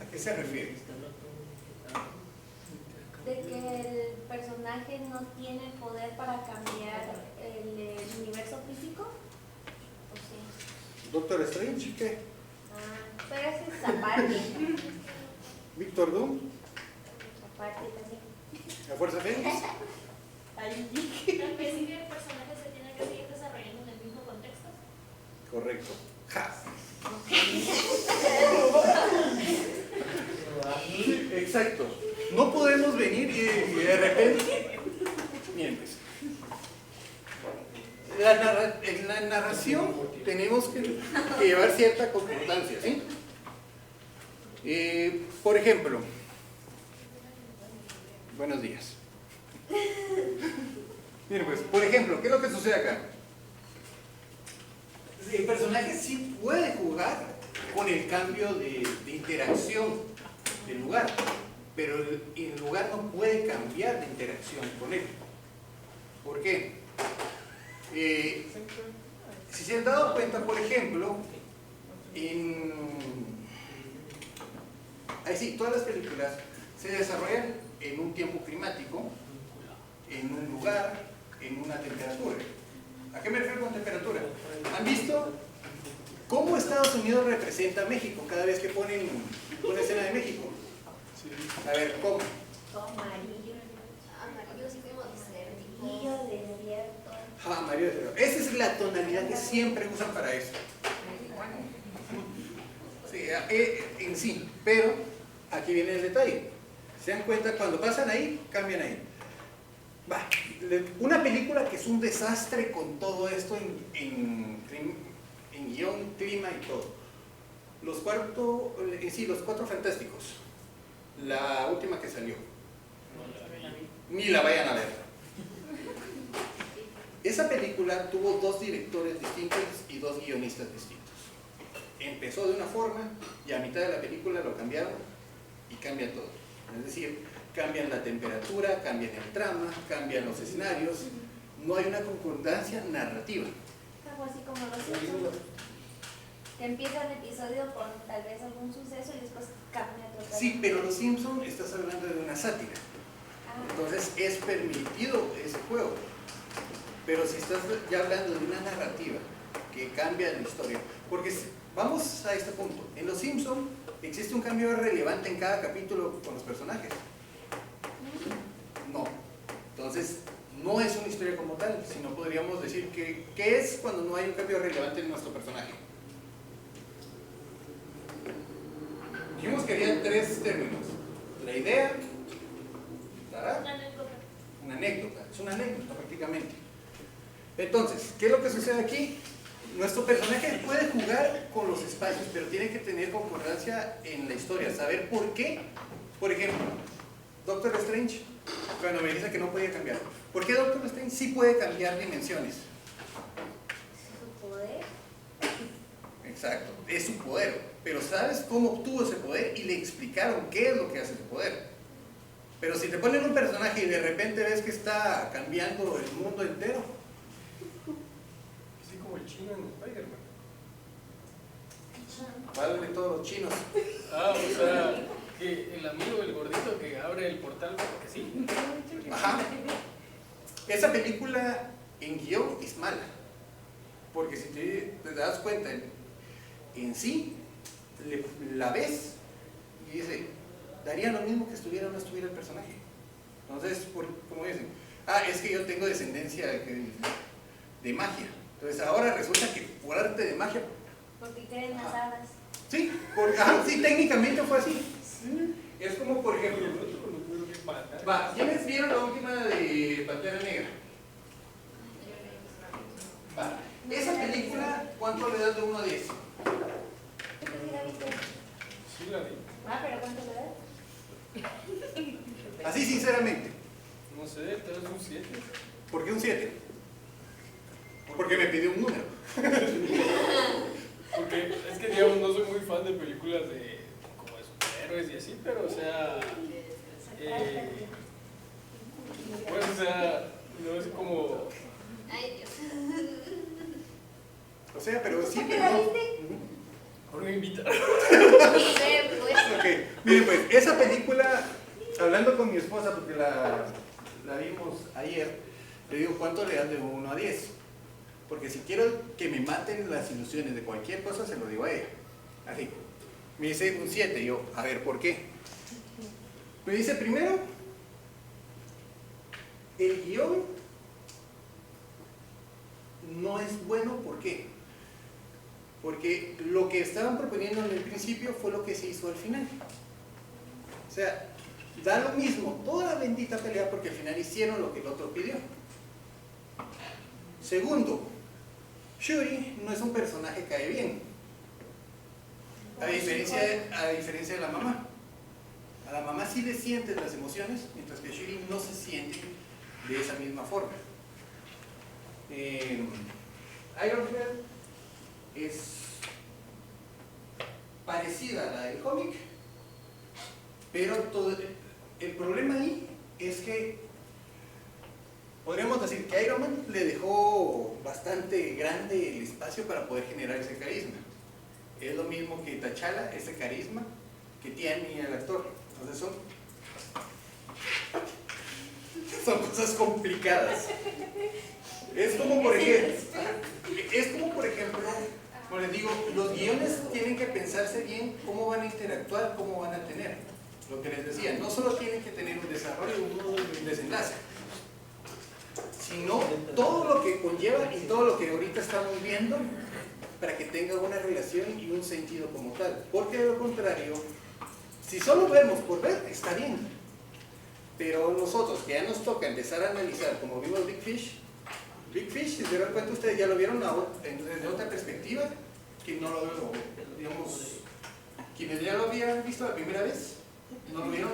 Speaker 1: ¿A qué se refiere?
Speaker 3: De que el personaje no tiene poder para cambiar el universo físico. ¿O sí?
Speaker 1: Doctor Strange, ¿qué?
Speaker 3: Ah, pero ese es aparte.
Speaker 1: Víctor Doom,
Speaker 3: Aparte también.
Speaker 1: la Fuerza Fénix.
Speaker 3: Ahí.
Speaker 6: Al principio el personaje se tiene que seguir desarrollando en el mismo contexto.
Speaker 1: Correcto. Ja. Exacto. No podemos venir y de repente. Miren, pues. En la narración tenemos que llevar cierta concordancia, ¿sí? Por ejemplo, buenos días. Miren, pues, por ejemplo, ¿qué es lo que sucede acá? El personaje sí puede jugar con el cambio de interacción del lugar, pero el lugar no puede cambiar de interacción con él. ¿Por qué? Si se han dado cuenta, por ejemplo, todas las películas se desarrollan en un tiempo climático, en un lugar, en una temperatura. ¿A qué me refiero con temperatura? ¿Han visto cómo Estados Unidos representa a México cada vez que ponen una escena de México? A ver, ¿cómo?
Speaker 3: Amarillo.
Speaker 7: Amarillo así como desértico.
Speaker 3: Amarillo, desierto.
Speaker 1: Amarillo de cero. Esa es la tonalidad que siempre usan para eso. Sí, en sí, pero aquí viene el detalle. ¿Se dan cuenta? Cuando pasan ahí, cambian ahí. Va, una película que es un desastre con todo esto en guión, clima y todo. Los Cuatro Fantásticos. La última que salió. Ni la vayan a ver. Esa película tuvo 2 directores distintos y 2 guionistas distintos. Empezó de una forma y a mitad de la película lo cambiaron y cambia todo. Es decir, cambian la temperatura, cambian el trama, cambian los escenarios. No hay una concordancia narrativa.
Speaker 3: Algo así como los Simpsons. Que empieza el episodio con tal vez algún suceso y después cambia totalmente.
Speaker 1: Sí, pero Los Simpson estás hablando de una sátira. Entonces es permitido ese juego. Pero si estás ya hablando de una narrativa que cambia la historia, porque vamos a este punto. En Los Simpson existe un cambio relevante en cada capítulo con los personajes. No. Entonces no es una historia como tal, sino podríamos decir que ¿qué es cuando no hay un cambio relevante en nuestro personaje? Dijimos que había 3 términos. La idea, ¿verdad?
Speaker 6: Una anécdota.
Speaker 1: Una anécdota, es una anécdota prácticamente. Entonces, ¿qué es lo que sucede aquí? Nuestro personaje puede jugar con los espacios, pero tiene que tener concordancia en la historia, saber por qué. Por ejemplo, Doctor Strange, cuando me dice que no podía cambiar. ¿Por qué Doctor Strange sí puede cambiar dimensiones?
Speaker 3: Su poder.
Speaker 1: Exacto, es su poder. Pero ¿sabes cómo obtuvo ese poder? Y le explicaron qué es lo que hace ese poder. Pero si te ponen un personaje y de repente ves que está cambiando el mundo entero.
Speaker 4: Así como el chino en Spider-Man.
Speaker 1: Válgame todos los chinos.
Speaker 4: O sea, que el amigo, el gordito que abre el portal porque sí.
Speaker 1: Ajá. Esa película en guión es mala. Porque si te das cuenta, en sí, la ves y dice, daría lo mismo que estuviera o no estuviera el personaje. Entonces, como dicen, es que yo tengo descendencia de magia. Entonces ahora resulta que por arte de magia.
Speaker 3: Porque creen las hadas.
Speaker 1: Sí, sí, técnicamente fue así. Es como, por ejemplo, ¿quiénes vieron la última de Pantera Negra? ¿cuánto le das de 1 a 10?
Speaker 3: ¿Tú sí la viste?
Speaker 4: Sí, la vi.
Speaker 3: Ah, pero ¿cuánto le das?
Speaker 1: Así sinceramente.
Speaker 4: No sé, tal vez un 7.
Speaker 1: ¿Por qué un 7? Porque me pidió un número.
Speaker 4: Porque es que, digamos, no soy muy fan de películas de como de superhéroes y así, pero, o sea, pues, o sea, no es como...
Speaker 7: Ay, Dios.
Speaker 1: O sea, pero sí,
Speaker 3: ¿Por qué
Speaker 1: pero
Speaker 3: la
Speaker 1: no.
Speaker 3: viste?
Speaker 4: Ahora me invitaron.
Speaker 7: Sí, pues.
Speaker 1: Ok, miren pues, esa película, hablando con mi esposa, porque la vimos ayer, le digo, ¿cuánto le dan de 1 a 10? Porque si quiero que me maten las ilusiones de cualquier cosa, se lo digo a ella. Así. Me dice un 7, yo, a ver, ¿por qué? Me dice, primero, el guión no es bueno, ¿por qué? Porque lo que estaban proponiendo en el principio fue lo que se hizo al final. O sea, da lo mismo toda la bendita pelea porque al final hicieron lo que el otro pidió. Segundo, Shuri no es un personaje que cae bien. A diferencia de la mamá. A la mamá sí le sientes las emociones, mientras que Shuri no se siente de esa misma forma. Ironheart es parecida a la del cómic, pero el problema ahí es que podríamos decir que Iron Man le dejó bastante grande el espacio para poder generar ese carisma. Es lo mismo que T'Challa, ese carisma que tiene el actor. Entonces son cosas complicadas. Es como por ejemplo, como les digo, los guiones tienen que pensarse bien cómo van a interactuar, cómo van a tener. Lo que les decía, no solo tienen que tener un desarrollo, un desenlace, sino todo lo que conlleva y todo lo que ahorita estamos viendo para que tenga una relación y un sentido como tal. Porque de lo contrario, si solo vemos por ver, está bien. Pero nosotros, que ya nos toca empezar a analizar, como vimos Big Fish, si se dan cuenta ustedes ya lo vieron desde otra perspectiva, que no lo veo, digamos, quienes ya lo habían visto la primera vez, no lo vieron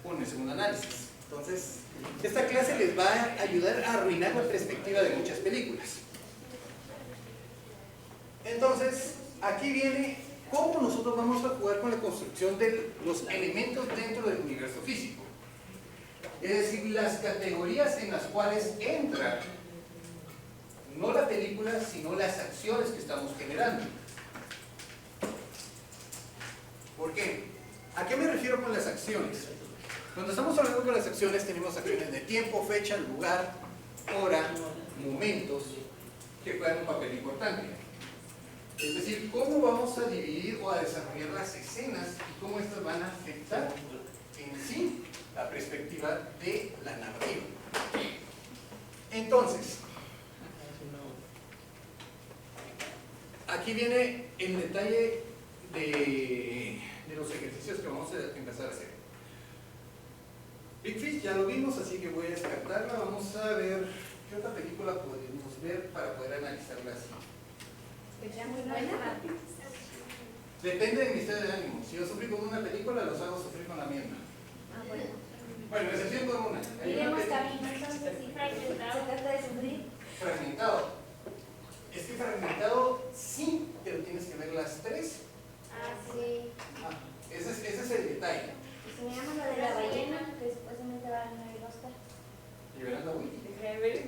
Speaker 1: con el segundo análisis. Entonces, esta clase les va a ayudar a arruinar la perspectiva de muchas películas. Entonces, aquí viene cómo nosotros vamos a jugar con la construcción de los elementos dentro del universo físico. Es decir, las categorías en las cuales entra no la película, sino las acciones que estamos generando. ¿Por qué? ¿A qué me refiero con las acciones? Cuando estamos hablando con las acciones, tenemos acciones de tiempo, fecha, lugar, hora, momentos, que juegan un papel importante. Es decir, cómo vamos a dividir o a desarrollar las escenas y cómo estas van a afectar en sí la perspectiva de la narrativa. Entonces, aquí viene el detalle de los ejercicios que vamos a empezar a hacer. Big Fish ya lo vimos, así que voy a descartarla. Vamos a ver qué otra película podemos ver para poder analizarla así.
Speaker 3: Que sea muy buena.
Speaker 1: Depende de mi estado de ánimo. Si yo sufrí con una película, los hago sufrir con la misma.
Speaker 3: Ah, bueno.
Speaker 1: Bueno, excepción con una. Hay una
Speaker 3: Iremos
Speaker 1: película
Speaker 3: camino, entonces sí, se trata de sufrir.
Speaker 1: fragmentado. Es que fragmentado sí, pero tienes que ver las tres.
Speaker 3: Ah, sí.
Speaker 1: Ah, ese es el detalle.
Speaker 3: Se me llama la de la ballena, que supuestamente va a ganar el Oscar.
Speaker 1: ¿Y verán la Wii?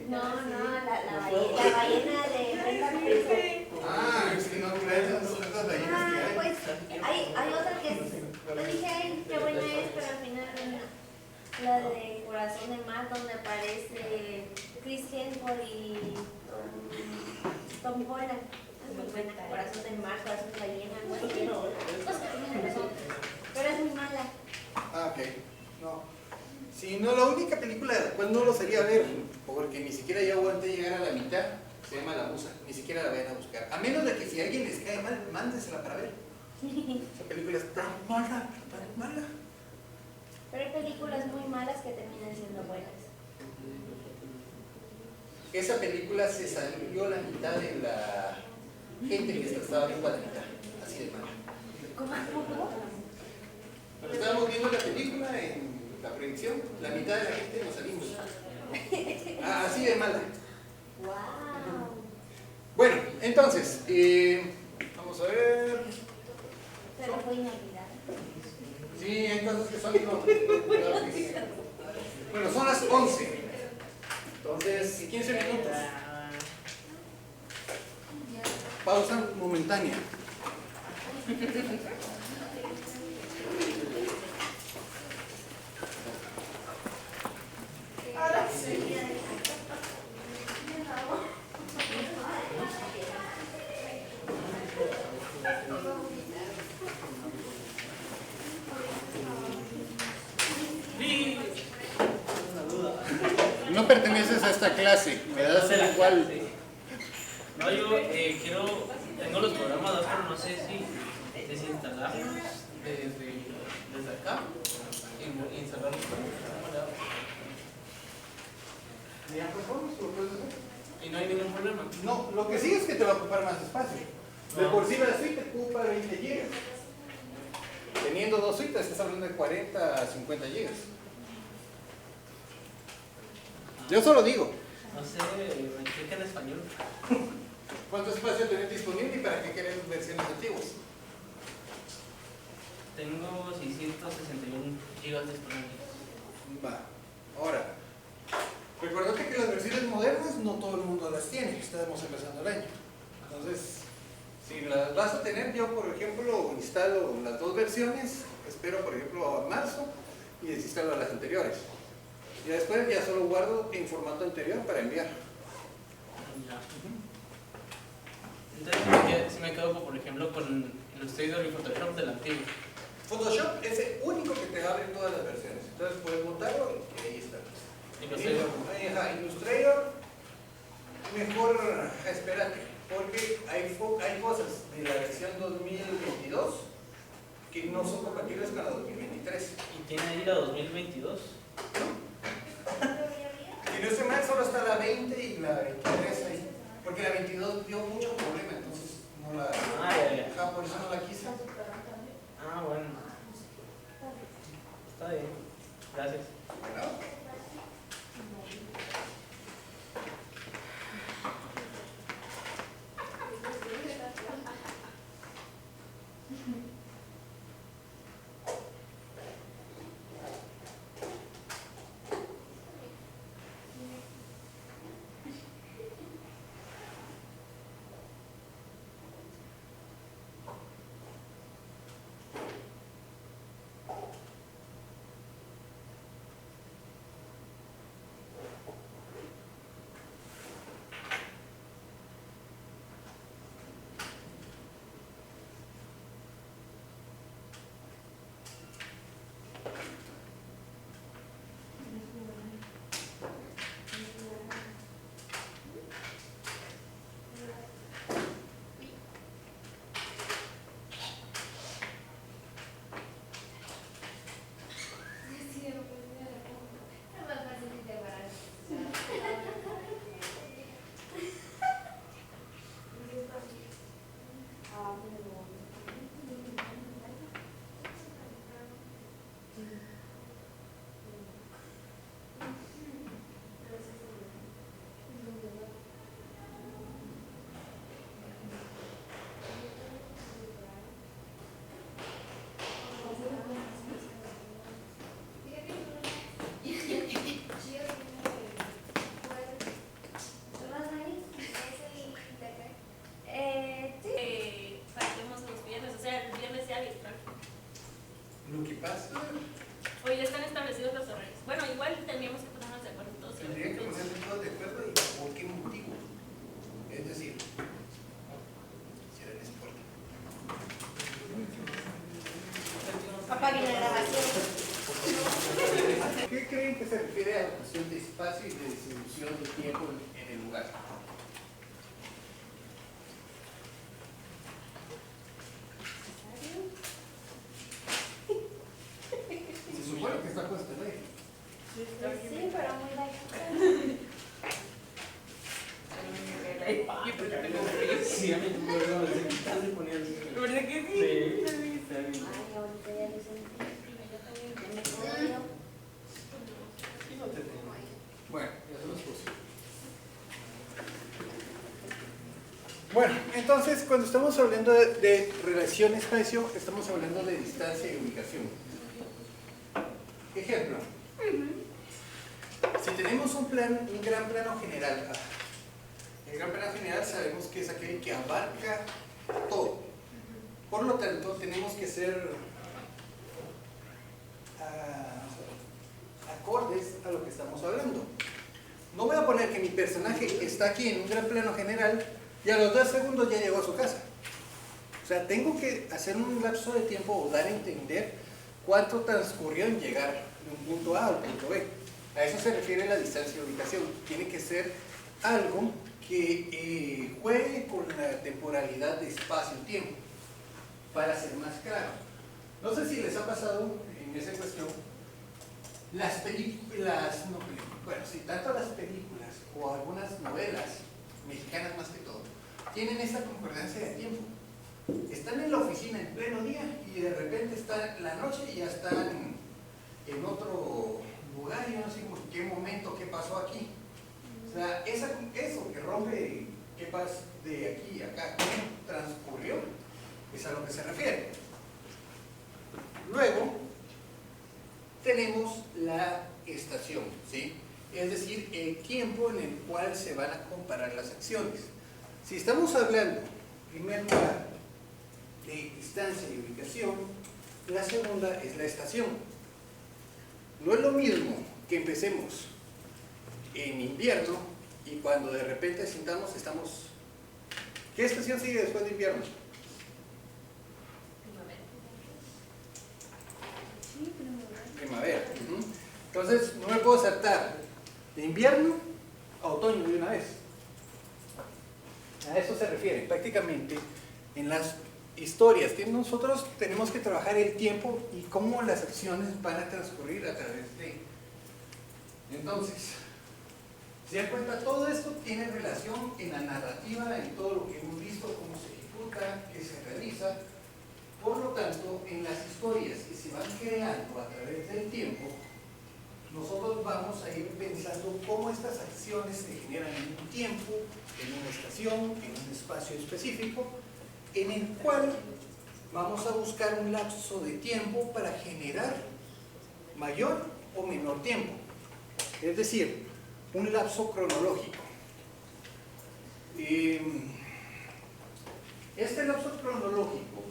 Speaker 3: No, la ballena de Brendan Fraser.
Speaker 1: Ah, es que no crees las ballenas
Speaker 3: Ah,
Speaker 1: que hay.
Speaker 3: pues hay otra que yo dije, ay, qué buena es, pero al final la de Corazón de Mar, donde aparece Chris Hemsworth y Tom Holland. Muy buena, Corazón de Mar, Corazón de Ballena, algo así. Pero es muy mala.
Speaker 1: Ah, ok. No. Si no, la única película de la cual no lo sería ver, porque ni siquiera yo aguanté llegar a la mitad, se llama La Musa. Ni siquiera la vayan a buscar. A menos de que si a alguien les cae mal, mándesela para ver. Esa película es tan mala, tan mala.
Speaker 3: Pero hay películas muy malas que terminan siendo buenas.
Speaker 1: Esa película se salió la mitad de gente que estaba bien cuadrita, así de mala.
Speaker 3: ¿Cómo?
Speaker 1: Cuando estábamos viendo la película en la proyección, la mitad de la gente nos salimos. Así de mala.
Speaker 3: Wow.
Speaker 1: Bueno, entonces, vamos a ver.
Speaker 3: Pero fue inolvidable.
Speaker 1: Sí, hay cosas que son inolvidables. Bueno, son las 11. Entonces, 15 minutos. Pausa momentánea.
Speaker 5: Ahora sí.
Speaker 1: No perteneces a esta clase, me das el igual.
Speaker 2: No, yo tengo los programas, pero no sé si desinstalarlos desde acá y instalarlos. Y no hay ningún problema.
Speaker 1: No, lo que sí es que te va a ocupar más espacio. De por sí la suite ocupa 20 gigas. Teniendo dos suites, estás hablando de 40 a 50 gigas. Yo solo digo.
Speaker 2: No sé, me explica en español.
Speaker 1: ¿Cuánto espacio tenés disponible y para qué querés versiones antiguas?
Speaker 2: Tengo 661 gigas disponibles.
Speaker 1: Va. Ahora, recordate que las versiones modernas no todo el mundo las tiene. Estamos empezando el año. Entonces, si las vas a tener, yo por ejemplo instalo las dos versiones, espero por ejemplo a marzo y desinstalo las anteriores. Y después ya solo guardo en formato anterior para enviar.
Speaker 2: Ya. Entonces, si me quedo, por ejemplo, con Illustrator y Photoshop del antiguo.
Speaker 1: Photoshop es el único que te abre todas las versiones. Entonces puedes montarlo y ahí está. Illustrator, mejor espérate, porque hay cosas de la versión 2022 que no son compatibles con la 2023.
Speaker 2: ¿Y tiene ahí la 2022?
Speaker 1: Si no estoy mal, solo está la 20 y la 23 ahí. Porque la 22 dio mucho problema, entonces no la.
Speaker 2: Ya.
Speaker 1: Por eso no la quise.
Speaker 2: Ah, bueno. Está bien. Gracias.
Speaker 1: Bueno.
Speaker 6: Faltemos los viernes, o sea, el viernes sea virtual.
Speaker 1: Lo que pasa,
Speaker 6: Hoy ya están establecidos los horarios. Bueno, igual tendríamos que ponernos de acuerdo todos.
Speaker 1: tendría que ponerse todos de acuerdo y por qué motivo. Es decir, si era el esporte.
Speaker 3: Apaguen la grabación.
Speaker 1: ¿Qué creen que se refiere a la cuestión de espacio y de distribución de tiempo en el lugar? Se supone que está puesto en ahí.
Speaker 3: Sí, pero muy bajito.
Speaker 2: Ay, papi, porque tengo frío.
Speaker 4: Sí, a mí me se ponía así.
Speaker 2: ¿Verdad que sí?
Speaker 4: Sí.
Speaker 2: Está bien, está bien.
Speaker 3: Ay, ahorita ya lo sentí. Ya me jodió.
Speaker 4: Sí, no te tengo.
Speaker 1: Bueno, ya se los puse. Bueno, entonces cuando estamos hablando de relación espacio, estamos hablando de distancia y ubicación. Ejemplo. Si tenemos un gran plano general, el gran plano general sabemos que es aquel que abarca todo. Por lo tanto, tenemos que ser acordes a lo que estamos hablando. No voy a poner que mi personaje está aquí en un gran plano general y a los 2 segundos ya llegó a su casa. O sea, tengo que hacer un lapso de tiempo o dar a entender cuánto transcurrió en llegar de un punto A al punto B. A eso se refiere la distancia de ubicación. Tiene que ser algo que juegue con la temporalidad de espacio-tiempo para ser más claro. No sé si les ha pasado en esa cuestión las películas, bueno, sí, tanto las películas o algunas novelas mexicanas más que todo, tienen esta concordancia de tiempo. Están en la oficina en pleno día y de repente está la noche y ya están en otro lugar y yo no sé en qué momento, qué pasó aquí. O sea, eso que rompe, qué pasa de aquí a acá, cómo transcurrió, es a lo que se refiere. Luego, tenemos la estación, ¿sí? Es decir, el tiempo en el cual se van a comparar las acciones. Si estamos hablando, en primer lugar, de distancia y ubicación, la segunda es la estación. No es lo mismo que empecemos en invierno y cuando de repente sintamos estamos... ¿Qué estación sigue después de invierno? Primavera. Entonces no me puedo saltar de invierno a otoño de una vez. A eso se refiere prácticamente en las historias que nosotros tenemos que trabajar el tiempo y cómo las acciones van a transcurrir a través de. Entonces, si dan cuenta, todo esto tiene relación en la narrativa, en todo lo que hemos visto, cómo se ejecuta, qué se realiza. Por lo tanto, en las historias que se van creando a través del tiempo, nosotros vamos a ir pensando cómo estas acciones se generan en un tiempo, en una estación, en un espacio específico, en el cual vamos a buscar un lapso de tiempo para generar mayor o menor tiempo. Es decir, un lapso cronológico. Este lapso cronológico,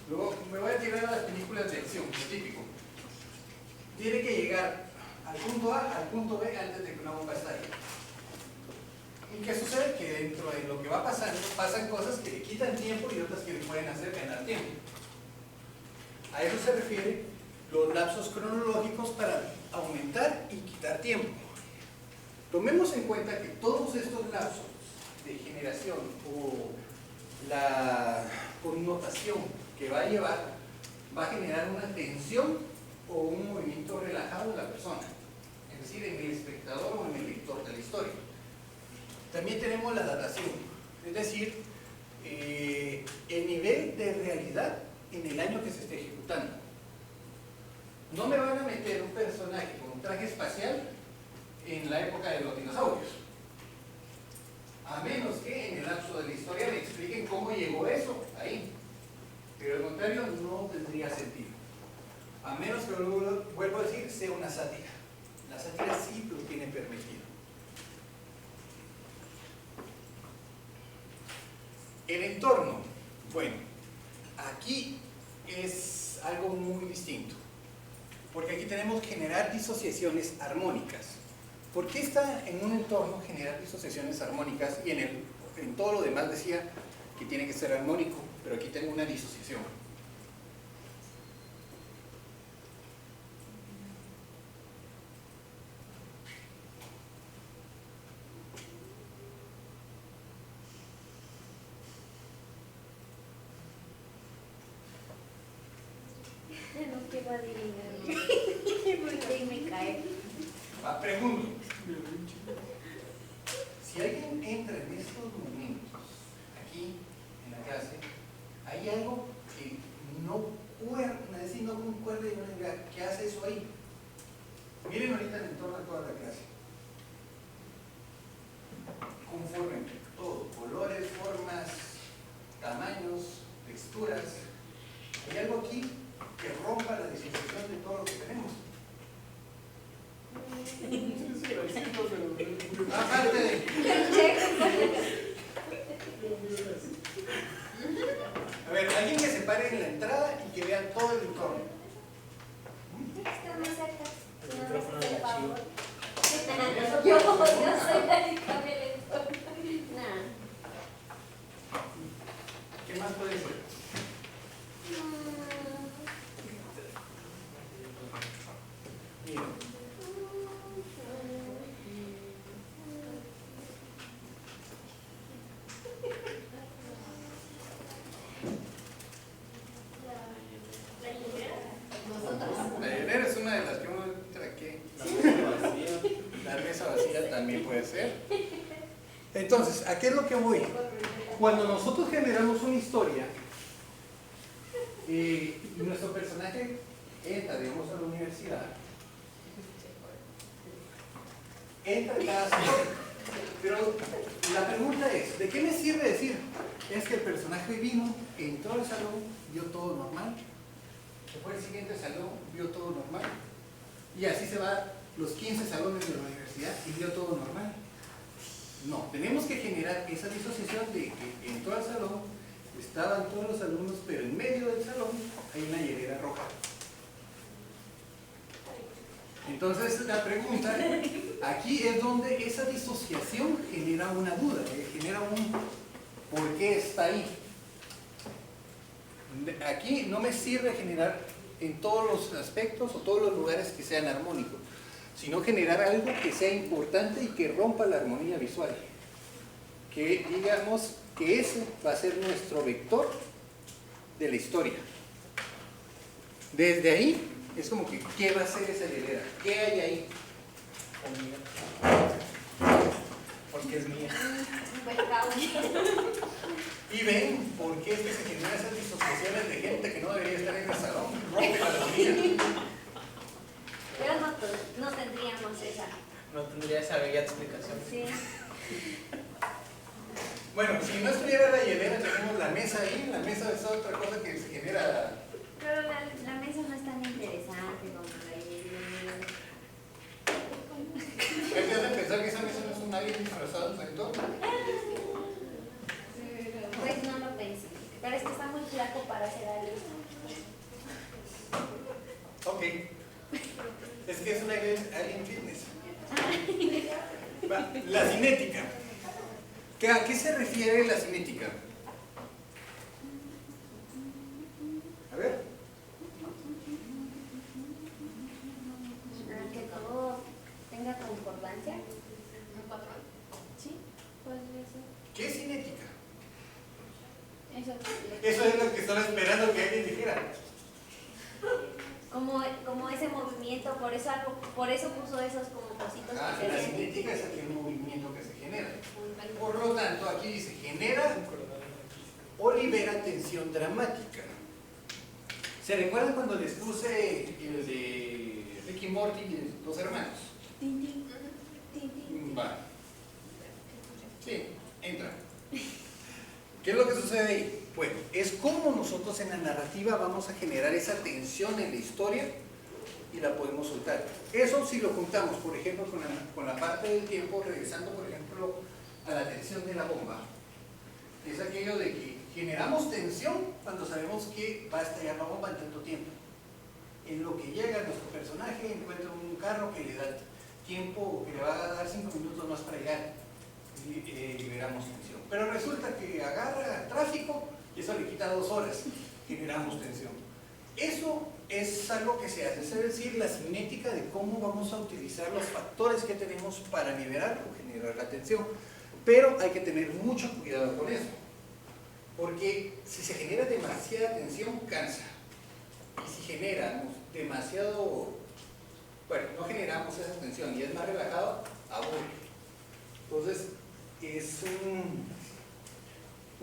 Speaker 1: luego me voy a tirar a las películas de acción, lo típico. Tiene que llegar al punto A, al punto B antes de que una bomba estalle. ¿Y qué sucede? Que dentro de lo que va pasando, pasan cosas que le quitan tiempo y otras que le pueden hacer ganar tiempo. A eso se refiere los lapsos cronológicos para aumentar y quitar tiempo. Tomemos en cuenta que todos estos lapsos de generación o la connotación que va a llevar va a generar una tensión o un movimiento relajado de la persona, es decir, en el espectador o en el lector de la historia. También tenemos la datación, es decir, el nivel de realidad en el año que se esté ejecutando. No me van a meter un personaje con un traje espacial en la época de los dinosaurios, a menos que en el lapso de la historia me expliquen cómo llegó eso ahí, pero al contrario no tendría sentido, a menos que, vuelvo a decir, sea una sátira. La sátira sí lo tiene permitido. El entorno, bueno, aquí es algo muy distinto, porque aquí tenemos que generar disociaciones armónicas. ¿Por qué está en un entorno generar disociaciones armónicas? Y en todo lo demás decía que tiene que ser armónico, pero aquí tengo una disociación.
Speaker 3: No quiero adivinar. Porque me cae.
Speaker 1: Pregunto, si alguien entra en estos momentos hay algo que no concuerde y uno diga, ¿qué hace eso ahí? Miren ahorita en el entorno de toda la clase. Conforme todo, colores, formas, tamaños, texturas. Hay algo aquí que rompa la disociación de todo lo que tenemos. Aparte de... A ver, alguien que se pare en la entrada y que vea todo el entorno.
Speaker 3: Está más cerca.
Speaker 2: El micrófono de archivo.
Speaker 3: Yo soy la que cambia el entorno. Nah.
Speaker 1: ¿Qué más puede ser? Miren. La hielera es una de las que uno traque. La mesa vacía también puede ser. Entonces, ¿a qué es lo que voy? Cuando nosotros generamos una historia, nuestro personaje entra, digamos, a la universidad, entra en cada salón, pero la pregunta es, ¿de qué me sirve decir? Es que el personaje vino, entró al salón, vio todo normal, se fue al siguiente salón, vio todo normal, y así se va los 15 salones de la universidad y vio todo normal. No, tenemos que generar esa disociación de que entró al salón, estaban todos los alumnos, pero en medio del salón hay una hielera roja. Entonces la pregunta, aquí es donde esa disociación genera una duda, genera un ¿por qué está ahí? Aquí no me sirve generar en todos los aspectos o todos los lugares que sean armónicos, sino generar algo que sea importante y que rompa la armonía visual. Que digamos que ese va a ser nuestro vector de la historia. Desde ahí es como que, ¿qué va a ser esa hielera? ¿Qué hay ahí? Porque es mía. Y ven por qué es que se generan esas disociaciones de gente que no debería estar en el salón. Rompe la armonía.
Speaker 3: Pero no tendríamos esa.
Speaker 2: No tendría esa bella explicación.
Speaker 3: Sí.
Speaker 1: Bueno, si no estuviera la hielera, tenemos la mesa ahí. La mesa es otra cosa que se genera.
Speaker 3: Pero la mesa no es tan interesante como la hielera.
Speaker 1: ¿Qué te hace pensar que esa mesa no es un alien disfrazado en su entorno?
Speaker 3: Pues no lo pensé. Pero es que está muy flaco para hacer algo.
Speaker 1: Ok. Es que es una alien fitness. Va, la cinética. ¿A qué se refiere la cinética? A ver.
Speaker 3: Que todo tenga concordancia. ¿Un patrón? Sí, puede ser.
Speaker 1: ¿Qué es cinética?
Speaker 3: Eso.
Speaker 1: Eso es lo que estaba esperando que alguien dijera.
Speaker 3: Como ese movimiento, por eso puso esos como cositos que se
Speaker 1: La
Speaker 3: ven.
Speaker 1: cinética es aquel movimiento que se genera. Por lo tanto, aquí dice genera o libera tensión dramática. ¿Se recuerdan cuando les puse el de Ricky Morty y los hermanos?
Speaker 3: Tin, tin, tin, tin.
Speaker 1: Va. Sí, entra. ¿Qué es lo que sucede ahí? Bueno, es como nosotros en la narrativa vamos a generar esa tensión en la historia y la podemos soltar. Eso si lo juntamos, por ejemplo, con la parte del tiempo, regresando, por ejemplo, a la tensión de la bomba. Es aquello de que generamos tensión cuando sabemos que va a estallar la bomba en tanto tiempo. En lo que llega nuestro personaje encuentra un carro que le da tiempo, que le va a dar 5 minutos más para llegar. Y liberamos tensión. Pero resulta que agarra tráfico y eso le quita 2 horas. Generamos tensión. Eso es algo que se hace, es decir, la cinética de cómo vamos a utilizar los factores que tenemos para liberar o generar la tensión. Pero hay que tener mucho cuidado con eso, porque si se genera demasiada tensión, cansa. Y si generamos demasiado, bueno, no generamos esa tensión y es más relajado, aburre. Entonces, es un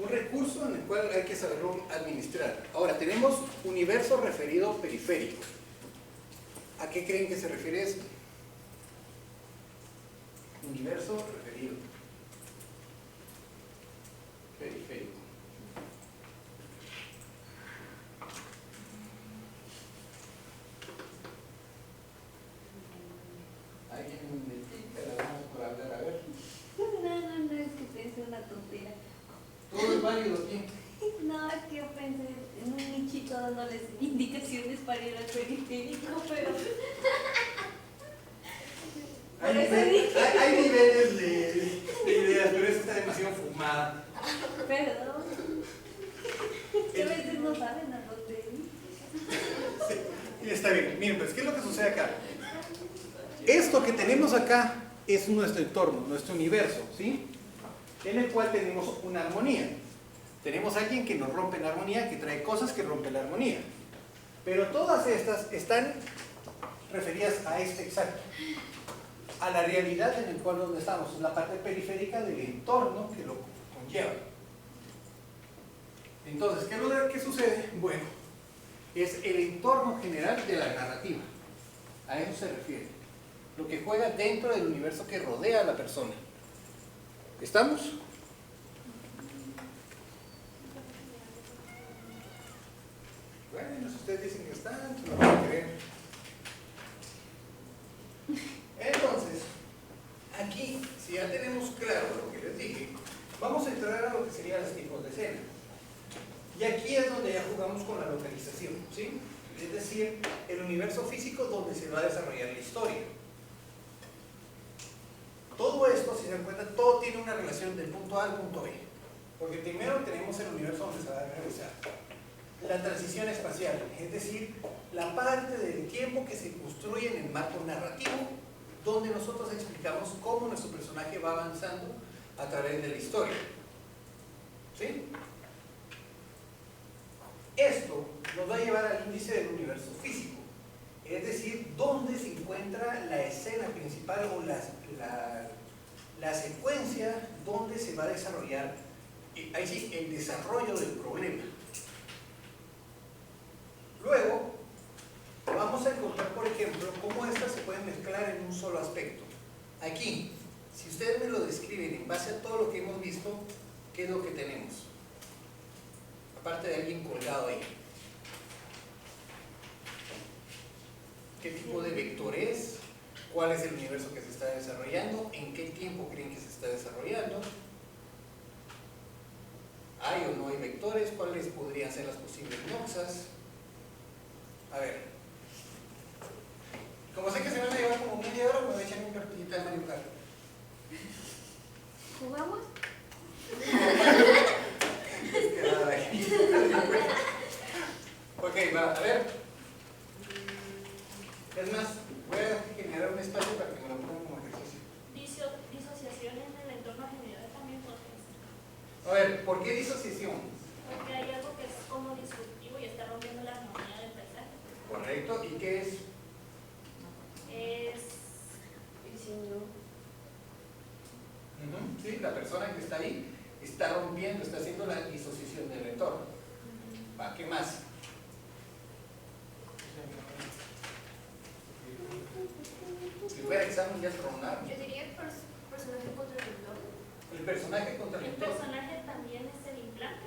Speaker 1: recurso recurso en el cual hay que saberlo administrar. Ahora, tenemos universo referido periférico. ¿A qué creen que se refiere esto? Universo referido periférico. ¿Alguien me pica la mano por hablar? A ver.
Speaker 3: No, es que pensé una tontera.
Speaker 1: Todo es válido aquí.
Speaker 3: No, es que yo pensé en un nichito dándoles indicaciones para ir al periférico, pero... Por eso dije...
Speaker 1: Hay niveles de ideas, pero esta está demasiado fumada.
Speaker 3: Perdón. Que a veces no saben a dónde ir.
Speaker 1: Sí, está bien. Miren, pues, ¿qué es lo que sucede acá? Esto que tenemos acá es nuestro entorno, nuestro universo, ¿sí? En el cual tenemos una armonía. Tenemos a alguien que nos rompe la armonía, que trae cosas que rompen la armonía. Pero todas estas están referidas a este exacto, a la realidad en el cual donde estamos, la parte periférica del entorno que lo conlleva. Entonces, ¿qué sucede? Bueno, es el entorno general de la narrativa. A eso se refiere. Lo que juega dentro del universo que rodea a la persona. ¿Estamos? Bueno, si ustedes dicen que están, se lo van a creer. Entonces, aquí, si ya tenemos claro lo que les dije, vamos a entrar a lo que serían los tipos de escena. Y aquí es donde ya jugamos con la localización, ¿sí? Es decir, el universo físico donde se va a desarrollar la historia. Todo esto, si se dan cuenta, todo tiene una relación del punto A al punto B. Porque primero tenemos el universo donde se va a realizar la transición espacial, es decir, la parte del tiempo que se construye en el marco narrativo, donde nosotros explicamos cómo nuestro personaje va avanzando a través de la historia. ¿Sí? Esto nos va a llevar al índice del universo físico, es decir, dónde se encuentra la escena principal o la secuencia donde se va a desarrollar, ahí sí, el desarrollo del problema. Luego, vamos a encontrar, por ejemplo, cómo estas se pueden mezclar en un solo aspecto. Aquí, si ustedes me lo describen en base a todo lo que hemos visto, ¿qué es lo que tenemos? Aparte de alguien colgado ahí. ¿Qué tipo de vector es? ¿Cuál es el universo que se está desarrollando? ¿En qué tiempo creen que se está desarrollando? ¿Hay o no hay vectores? ¿Cuáles podrían ser las posibles noxas? A ver. Como sé que se van a llevar como media hora, me voy a echar un cartillita de Mario Kart.
Speaker 3: ¿Jugamos?
Speaker 1: Ok, va, a ver. Es más, voy a generar un espacio para que me lo pongan como ejercicio.
Speaker 6: Disociación en el entorno general también podría ser.
Speaker 1: A ver, ¿por qué disociación?
Speaker 6: Porque hay algo que es como disruptivo y está rompiendo la armonía del paisaje.
Speaker 1: Correcto, ¿y qué es?
Speaker 6: Es
Speaker 1: Sí, la persona que está ahí está rompiendo, está haciendo la disociación del entorno. ¿Va? ¿Qué más? Si fuera examen ya es tronar.
Speaker 7: Yo diría el personaje contra el entorno.
Speaker 1: El personaje contra el
Speaker 6: el
Speaker 1: entorno.
Speaker 6: personaje también es el implante.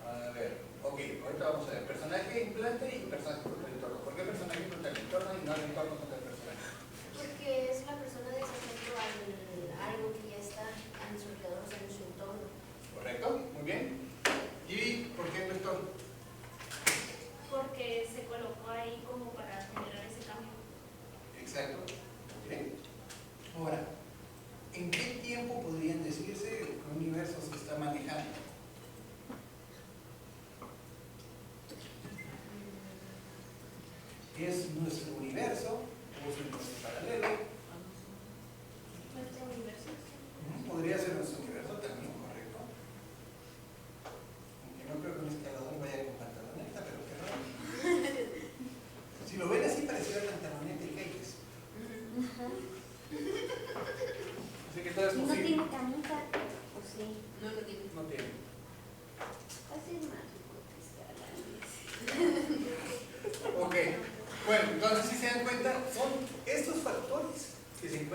Speaker 1: A ver, ok, ahorita vamos a ver. Personaje implante y personaje contra el entorno. ¿Por qué personaje contra el entorno y no el entorno contra el personaje?
Speaker 7: Porque es la persona desafiando a algo que ya está a su alrededor, o sea, en su entorno.
Speaker 1: Correcto, muy bien. ¿Y por qué el vector?
Speaker 6: Porque se colocó ahí como para generar ese cambio.
Speaker 1: Exacto. Bien. Ahora, ¿en qué tiempo podrían decirse que un universo se está manejando? ¿Es nuestro universo o es un universo paralelo?
Speaker 6: Nuestro universo.
Speaker 1: Podría ser nuestro universo también, correcto. Aunque no creo que un escalador vaya con pantaloneta, pero qué raro. Si lo ven así, pareciera pantaloneta y caques. Así que todo es
Speaker 3: ¿Y no
Speaker 1: posible.
Speaker 3: tiene camisa? ¿O sí?
Speaker 7: No lo tiene.
Speaker 1: No tiene.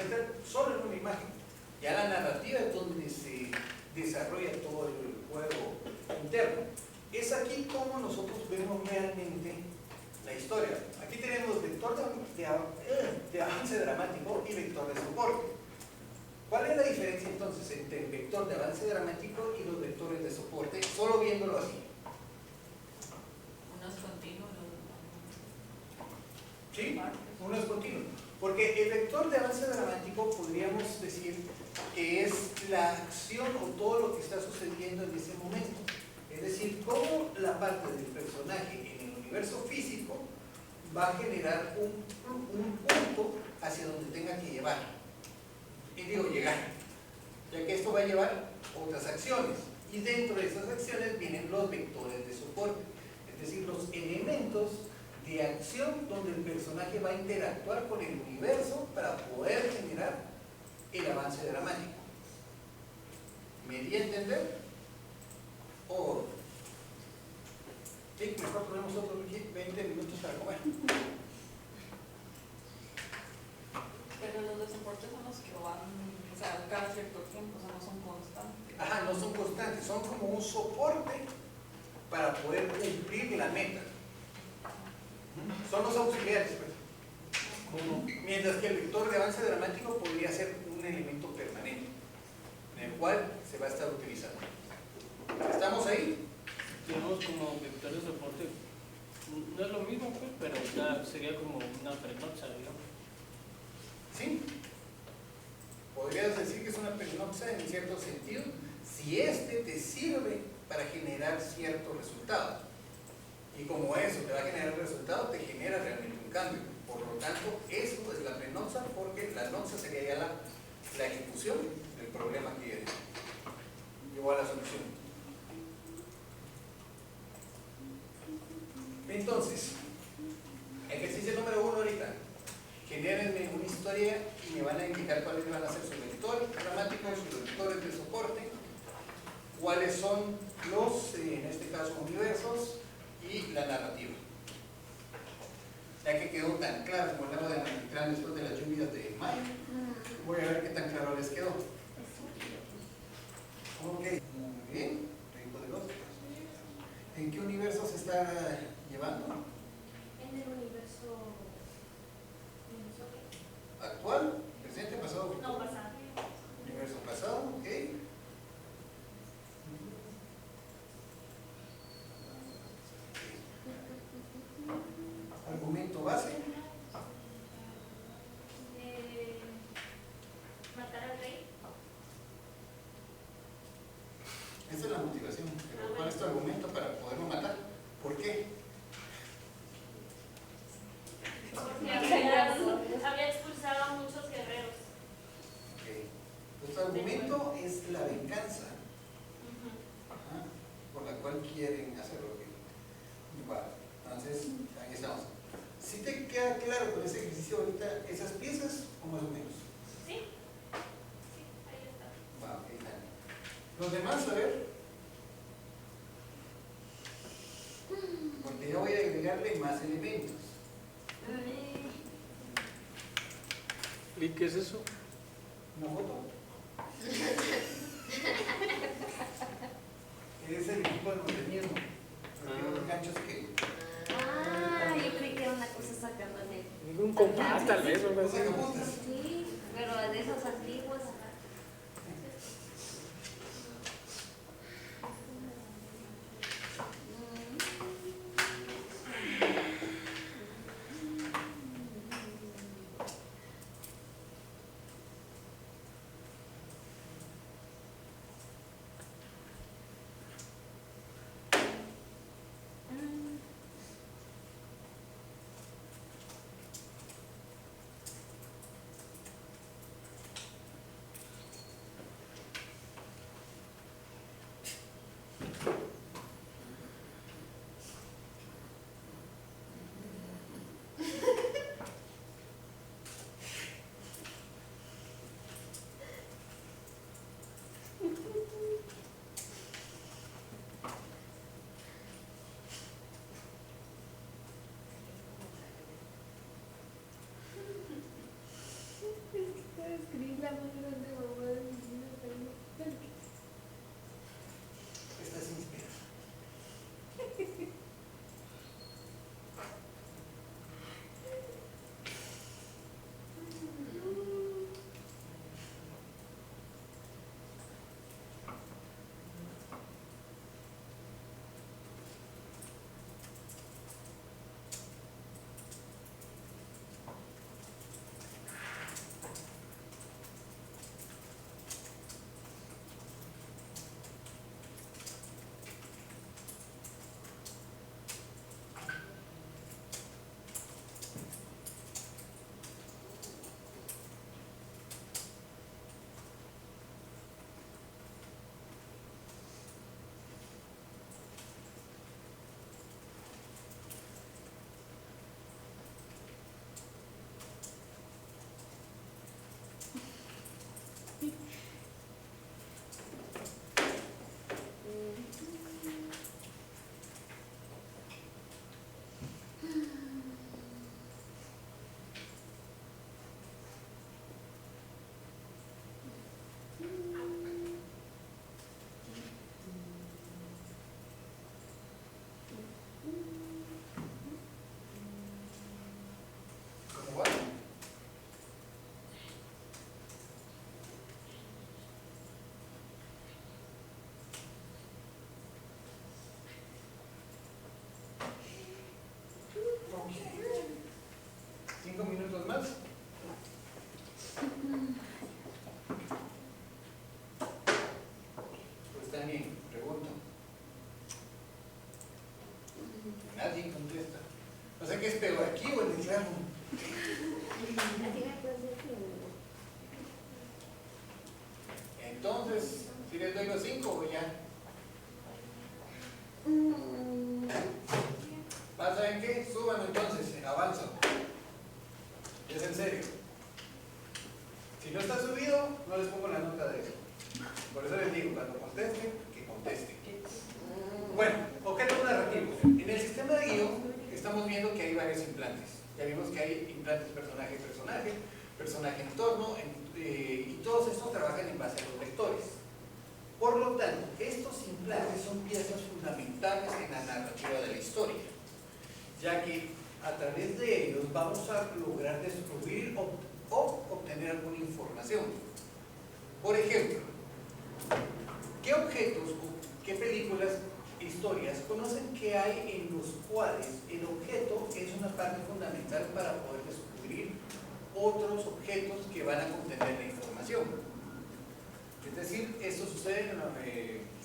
Speaker 1: meter solo en una imagen. Ya la narrativa es donde se desarrolla todo el juego interno. Es aquí como nosotros vemos realmente la historia. Aquí tenemos vector de avance dramático y vector de soporte. ¿Cuál es la diferencia entonces entre el vector de avance dramático y los vectores de soporte? Solo viéndolo así.
Speaker 5: Uno es continuo,
Speaker 1: ¿Sí? Uno es continuo. Porque el vector de avance dramático podríamos decir que es la acción o todo lo que está sucediendo en ese momento. Es decir, cómo la parte del personaje en el universo físico va a generar un punto hacia donde tenga que llevar. Y digo llegar, ya que esto va a llevar otras acciones. Y dentro de esas acciones vienen los vectores de soporte. Es decir, los elementos de acción donde el personaje va a interactuar con el universo para poder generar el avance dramático. ¿Me di a entender? O sí, mejor ponemos otros 20 minutos para comer.
Speaker 5: pero los de soporte son los que van, o sea, cada cierto tiempo, o sea, no son constantes.
Speaker 1: Ajá, no son constantes, son como un soporte para poder cumplir la meta. Son los auxiliares, pues. Mientras que el vector de avance dramático podría ser un elemento permanente, en el cual se va a estar utilizando. ¿Estamos ahí?
Speaker 4: Tenemos como vector de soporte, no es lo mismo, pues, pero ya sería como una prenoxa, digamos.
Speaker 1: ¿Sí? Podrías decir que es una pernoxa en cierto sentido, si este te sirve para generar cierto resultado. Y como eso te va a generar un resultado, te genera realmente un cambio. Por lo tanto, eso es la prenoxa, porque la noxa sería ya la ejecución del problema que llevó a la solución. Entonces, ejercicio número 1 ahorita. Genérenme una historia y me van a indicar cuáles van a ser sus vectores dramáticos, sus vectores de soporte, cuáles son los, en este caso, universos y la narrativa. Ya que quedó tan claro como el agua de Matitlán después de las lluvias de mayo, voy a ver qué tan claro les quedó. Ok, muy bien. ¿En qué universo se está llevando?
Speaker 7: En el universo
Speaker 1: ¿Actual? ¿Presente? ¿Pasado?
Speaker 6: No,
Speaker 1: futuro?
Speaker 6: pasado.
Speaker 1: Universo pasado, ok. Argumento base.
Speaker 6: Matar al rey.
Speaker 1: Esa es la motivación. Pero ¿cuál es tu argumento para poderlo matar? ¿Por qué?
Speaker 6: Porque había expulsado a muchos guerreros.
Speaker 1: Ok. Nuestro argumento es la venganza. Ajá, por la cual quieren hacerlo. Vale, entonces ahí estamos. ¿Sí te queda claro con ese ejercicio ahorita esas piezas o más o menos?
Speaker 6: ¿Sí? Sí, ahí está.
Speaker 1: Va, ok, dale. Los demás, a ver. Porque yo voy a agregarle más elementos.
Speaker 4: ¿Y qué es eso?
Speaker 1: ¿Una foto? Es el equipo de contenido. Los ganchos que...
Speaker 3: Ah, yo creí que era una cosa sacando en el...
Speaker 4: Un compás, tal vez, o algo así.
Speaker 1: Cosa que apuntas.
Speaker 3: Sí, pero de esos antiguos.
Speaker 1: Pregunto. Nadie contesta. No sé qué es peor, aquí o en el claro. Entonces, ¿si les doy los 5 o ya? ¿Saben qué? Suban entonces, avanzo. Es en serio. Si no está subido, no les pongo la nota de eso. Por eso les digo, cuando contesten, que contesten. Bueno, objetos narrativos. En el sistema de guión estamos viendo que hay varios implantes. Ya vimos que hay implantes personaje-personaje, personaje-entorno, y todos estos trabajan en base a los vectores. Por lo tanto, estos implantes son piezas fundamentales en la narrativa de la historia, ya que a través de ellos vamos a lograr descubrir o obtener alguna información. Por ejemplo, ¿qué objetos, qué películas, historias conocen que hay en los cuales el objeto es una parte fundamental para poder descubrir otros objetos que van a contener la información? Es decir, esto sucede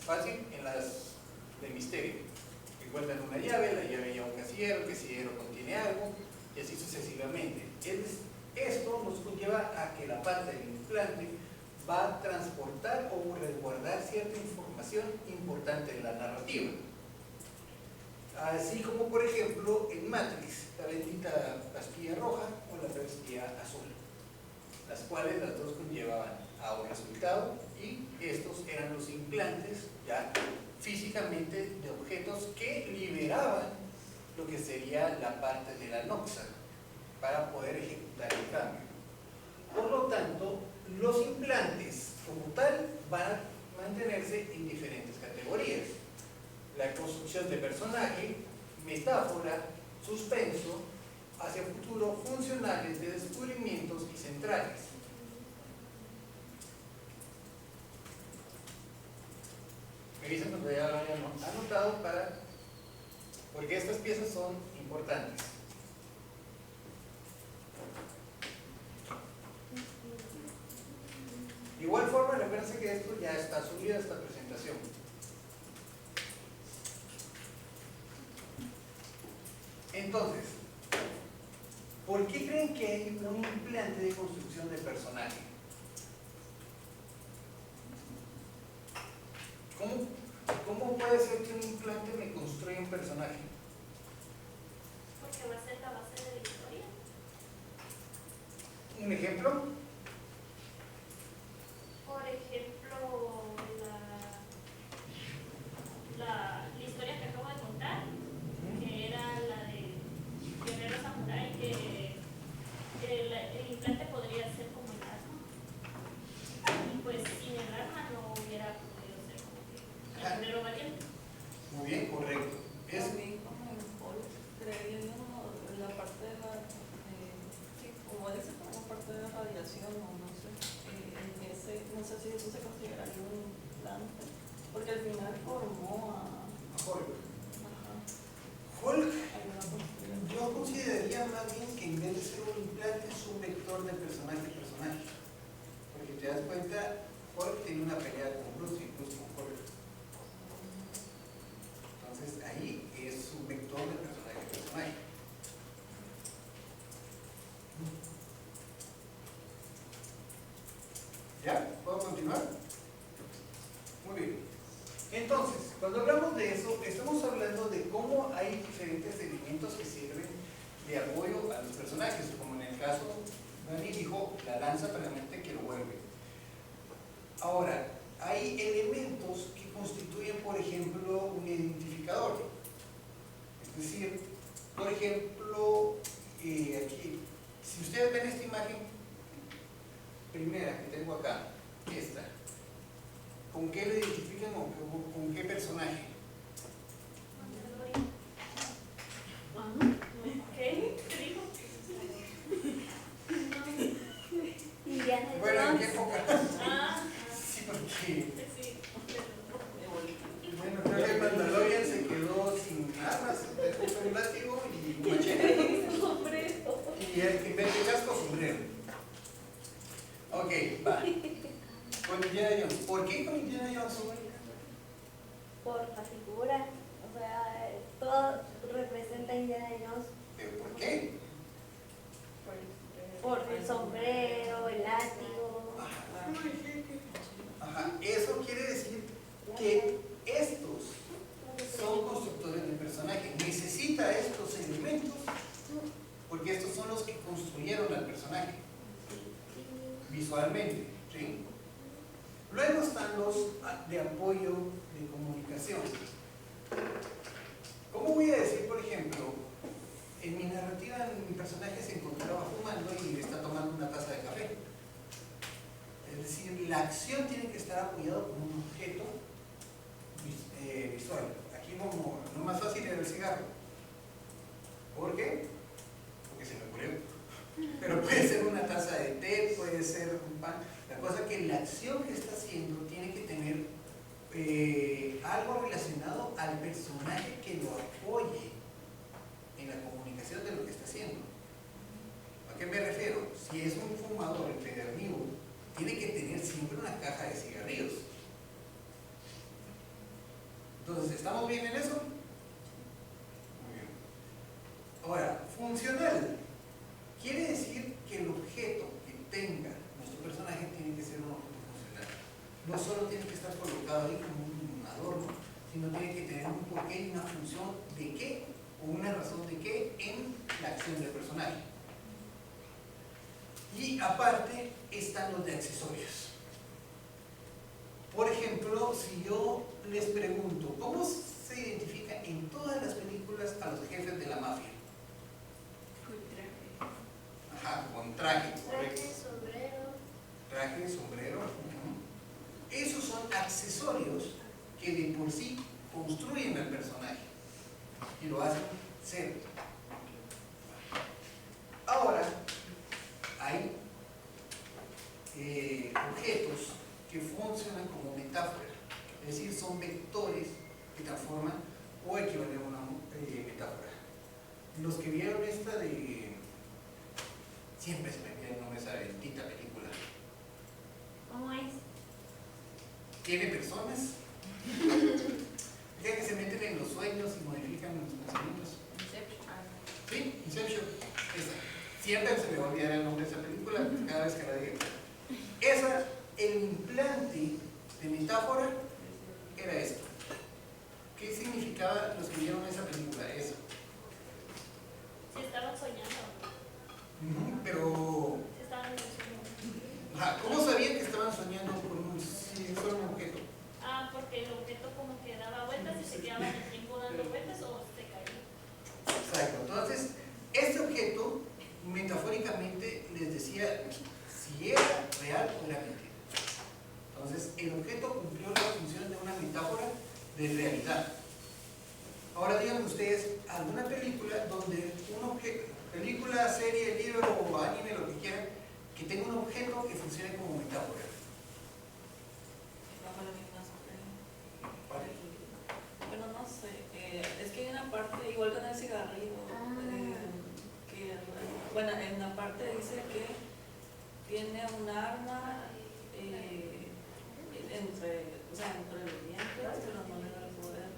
Speaker 1: fácil en las de misterio. Encuentran una llave, la llave lleva un casillero, el casillero contiene algo, y así sucesivamente. Esto nos conlleva a que la parte del implante va a transportar o resguardar cierta información importante en la narrativa. Así como, por ejemplo, en Matrix, la bendita pastilla roja o la pastilla azul, las cuales las dos conllevaban a un resultado, y estos eran los implantes ya físicamente de objetos que liberaban lo que sería la parte de la noxa para poder ejecutar el cambio. Por lo tanto, los implantes como tal van a mantenerse en diferentes categorías: la construcción de personaje, metáfora, suspenso, hacia futuro, funcionales, de descubrimientos y centrales. Me dicen cuando ya lo hayan anotado porque estas piezas son importantes. De igual forma, recuerden que esto ya está subido a esta presentación. Entonces, ¿por qué creen que hay un implante de construcción de personaje? ¿Cómo puede ser que un implante me construya un personaje?
Speaker 6: Porque va a ser la base de la historia.
Speaker 1: ¿Un ejemplo?
Speaker 6: Por ejemplo, la historia que acabo de contar, que era la de Guerrero Samurai, que el implante podría ser como el arma. Y pues sin el arma no hubiera podido ser como que el guerrero valiente.
Speaker 1: Muy bien, correcto. Es
Speaker 5: También como en Hulk, creía yo, en la parte de la, sí, como ese como parte de la radiación, o no sé, en ese, no sé si eso se consideraría un implante, porque al final formó a
Speaker 1: Hulk.
Speaker 5: ajá,
Speaker 1: Hulk,
Speaker 5: hay una posibilidad.
Speaker 1: yo consideraría más bien que en vez de ser un implante es un vector de personaje a personaje. Porque te das cuenta, Hulk tiene una pelea con Bruce y Bruce con Hulk. Entonces ahí es un vector de personaje a personaje. ¿Ya? ¿Puedo continuar? Muy bien. Entonces, cuando hablamos de eso, estamos hablando de cómo hay diferentes elementos que sirven de apoyo a los personajes, como en el caso, Dani dijo, la lanza permanente que lo vuelve. Ahora, hay elementos que constituyen, por ejemplo, un identificador. Es decir, por ejemplo, aquí, si ustedes ven esta imagen primera que tengo acá, esta, ¿con qué lo identifican o con qué personaje?
Speaker 6: ¿Qué? ¿Qué dijo?
Speaker 3: Indiana
Speaker 1: Bueno, ¿en qué
Speaker 3: Jones.
Speaker 1: época?
Speaker 6: Ah,
Speaker 1: Sí, porque
Speaker 6: sí.
Speaker 1: bueno, creo que el Mandalorian se quedó sin armas, dejó un látigo y un machete. Y en vez de casco, sombrero. Ok, va. Con Indiana Jones. ¿Por qué con Indiana Jones? visualmente, ¿sí? Luego están los de apoyo de comunicación. ¿Cómo voy a decir, por ejemplo, en mi narrativa mi personaje se encontraba fumando y está tomando una taza de café? Es decir, la acción tiene que estar apoyada por un objeto visual. Aquí como lo más fácil era el cigarro. ¿Por qué? Porque se me ocurrió. Pero puede ser una taza de té, puede ser un pan. La cosa es que la acción que está haciendo tiene que tener algo relacionado al personaje que lo apoye en la comunicación de lo que está haciendo. ¿A qué me refiero? Si es un fumador empedernido, tiene que tener siempre una caja de cigarrillos. Entonces, ¿estamos bien en eso? Muy bien. Ahora, funcional. Quiere decir que el objeto que tenga nuestro personaje tiene que ser un objeto funcional. No solo tiene que estar colocado ahí como un adorno, sino tiene que tener un porqué y una función de qué, o una razón de qué en la acción del personaje. Y aparte están los de accesorios. Por ejemplo, si yo les pregunto, ¿cómo se identifica en todas las películas a los jefes de la mafia? Ajá, con traje, correcto.
Speaker 7: Traje, sombrero.
Speaker 1: Traje, sombrero. Esos son accesorios que de por sí construyen al personaje y lo hacen ser. Ahora, hay objetos que funcionan como metáfora, es decir, son vectores que transforman o equivalen a una metáfora. Los que vieron esta de... Siempre se me olvida el nombre de esa bendita película.
Speaker 3: ¿Cómo es?
Speaker 1: ¿Tiene personas? Ya que se meten en los sueños y modifican los pensamientos. ¿Sí? Inception. Esa. Siempre se me va a olvidar el nombre de esa película cada vez que la diga. Esa, el implante de metáfora era esto. ¿Qué significaba los que vieron esa película? Eso.
Speaker 6: Si estaban soñando.
Speaker 1: Pero...
Speaker 6: Si estaban en el sueño.
Speaker 1: Ajá, ¿cómo sabían que estaban soñando por un solo objeto?
Speaker 6: Ah, porque el objeto como que daba vueltas y se quedaba en el tiempo dando vueltas o se caía.
Speaker 1: Exacto. Entonces, este objeto, metafóricamente, les decía si era real o era mentira. Entonces, el objeto cumplió la función de una metáfora de realidad. Ahora díganme ustedes, alguna película donde un objeto, película, serie, libro o anime, lo que quieran, que tenga un objeto que funcione como metáfora.
Speaker 5: Bueno, no sé, es que hay una parte, igual con el cigarrillo, que, bueno, en una parte dice que tiene un arma entre los dientes, pero no le da el poder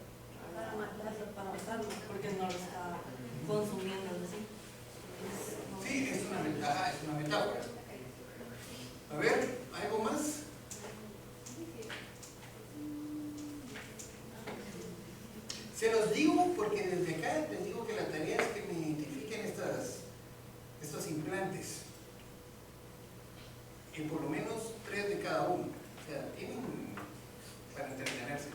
Speaker 5: para matarlo, porque no lo está consumiendo así.
Speaker 1: Sí, es una metáfora. A ver, ¿algo más? Se los digo porque desde acá les digo que la tarea es que me identifiquen estos implantes. Y por lo menos 3 de cada uno. O sea, tienen para entretenerse.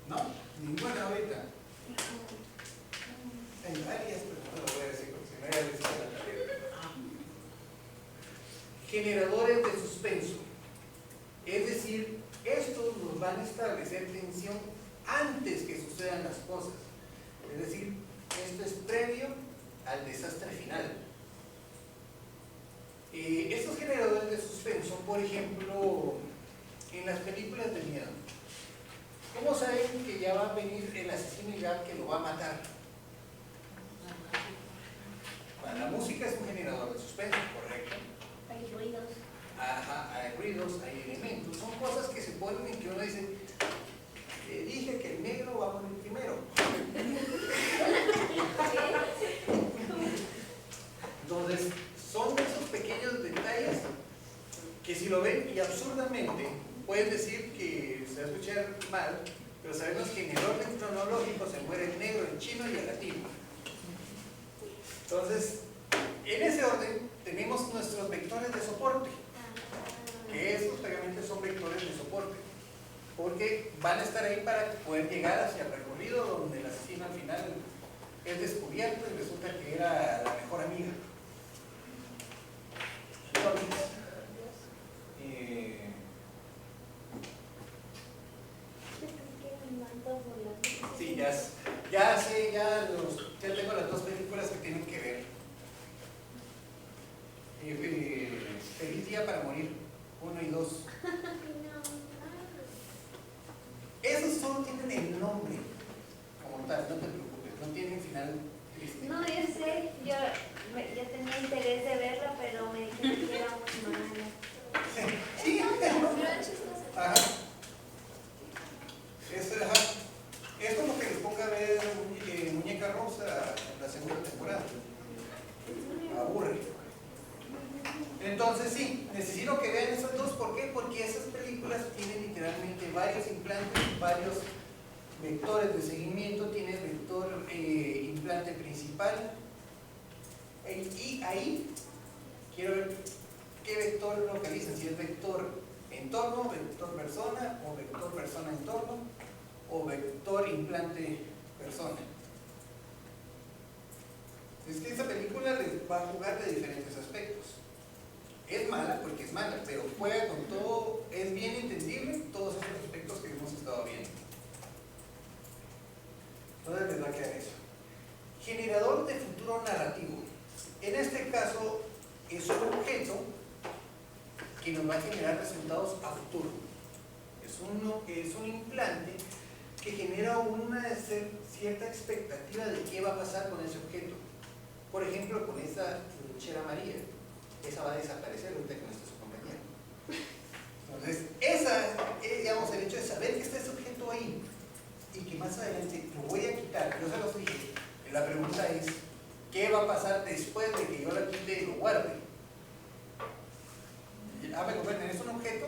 Speaker 1: ¿No? Ninguna ahorita. Hay varias, pero no lo voy a decir porque si no ya les hice la tarea. Generadores de suspenso. Es decir, estos nos van a establecer tensión antes que sucedan las cosas. Es decir, esto es previo al desastre final. Estos generadores de suspenso, por ejemplo, en las películas de miedo, ¿cómo saben que ya va a venir el asesino y que lo va a matar? Bueno, la música es un generador de suspenso, ¿correcto?
Speaker 3: Hay ruidos.
Speaker 1: Ajá, hay ruidos, hay elementos, son cosas que se ponen en que uno dice, dije que el negro va a morir primero. Entonces, son esos pequeños detalles que si lo ven y absurdamente se muere el negro, el chino y el latino. Entonces, en ese orden tenemos nuestros vectores de soporte, que esos prácticamente son vectores de soporte, porque van a estar ahí para poder llegar hacia el recorrido donde el asesino al final es descubierto y resulta que era la mejor amiga. Entonces, sí, ya tengo las dos películas que tienen que ver. Feliz Día para Morir, 1 y 2. Esos solo tienen el nombre como tal, no te preocupes, no tienen final triste.
Speaker 3: No, yo sé, yo tenía interés de verla, pero me dijeron que era muy mala.
Speaker 1: Sí, ajá. Es como que les ponga a ver Muñeca Rosa en la segunda temporada. Aburre. Entonces sí, necesito que vean esas dos. ¿Por qué? Porque esas películas tienen literalmente varios implantes, varios vectores de seguimiento. Tiene vector implante principal. Y ahí quiero ver qué vector localizan. Si es vector entorno, vector persona, o vector persona entorno, o vector implante persona. Es que esa película les va a jugar de diferentes aspectos. Es mala porque es mala, pero juega con todo, es bien entendible todos esos aspectos que hemos estado viendo. Entonces les va a quedar eso. Generador de futuro narrativo. En este caso es un objeto que nos va a generar resultados a futuro. Es un implante que genera una cierta expectativa de qué va a pasar con ese objeto. Por ejemplo, con esa lonchera amarilla, esa va a desaparecer ahorita con esta su compañía. Entonces, digamos, el hecho de saber que está ese objeto ahí y que más adelante lo voy a quitar, yo se los dije, la pregunta es, ¿qué va a pasar después de que yo lo quite y lo guarde? Me comprenden, es un objeto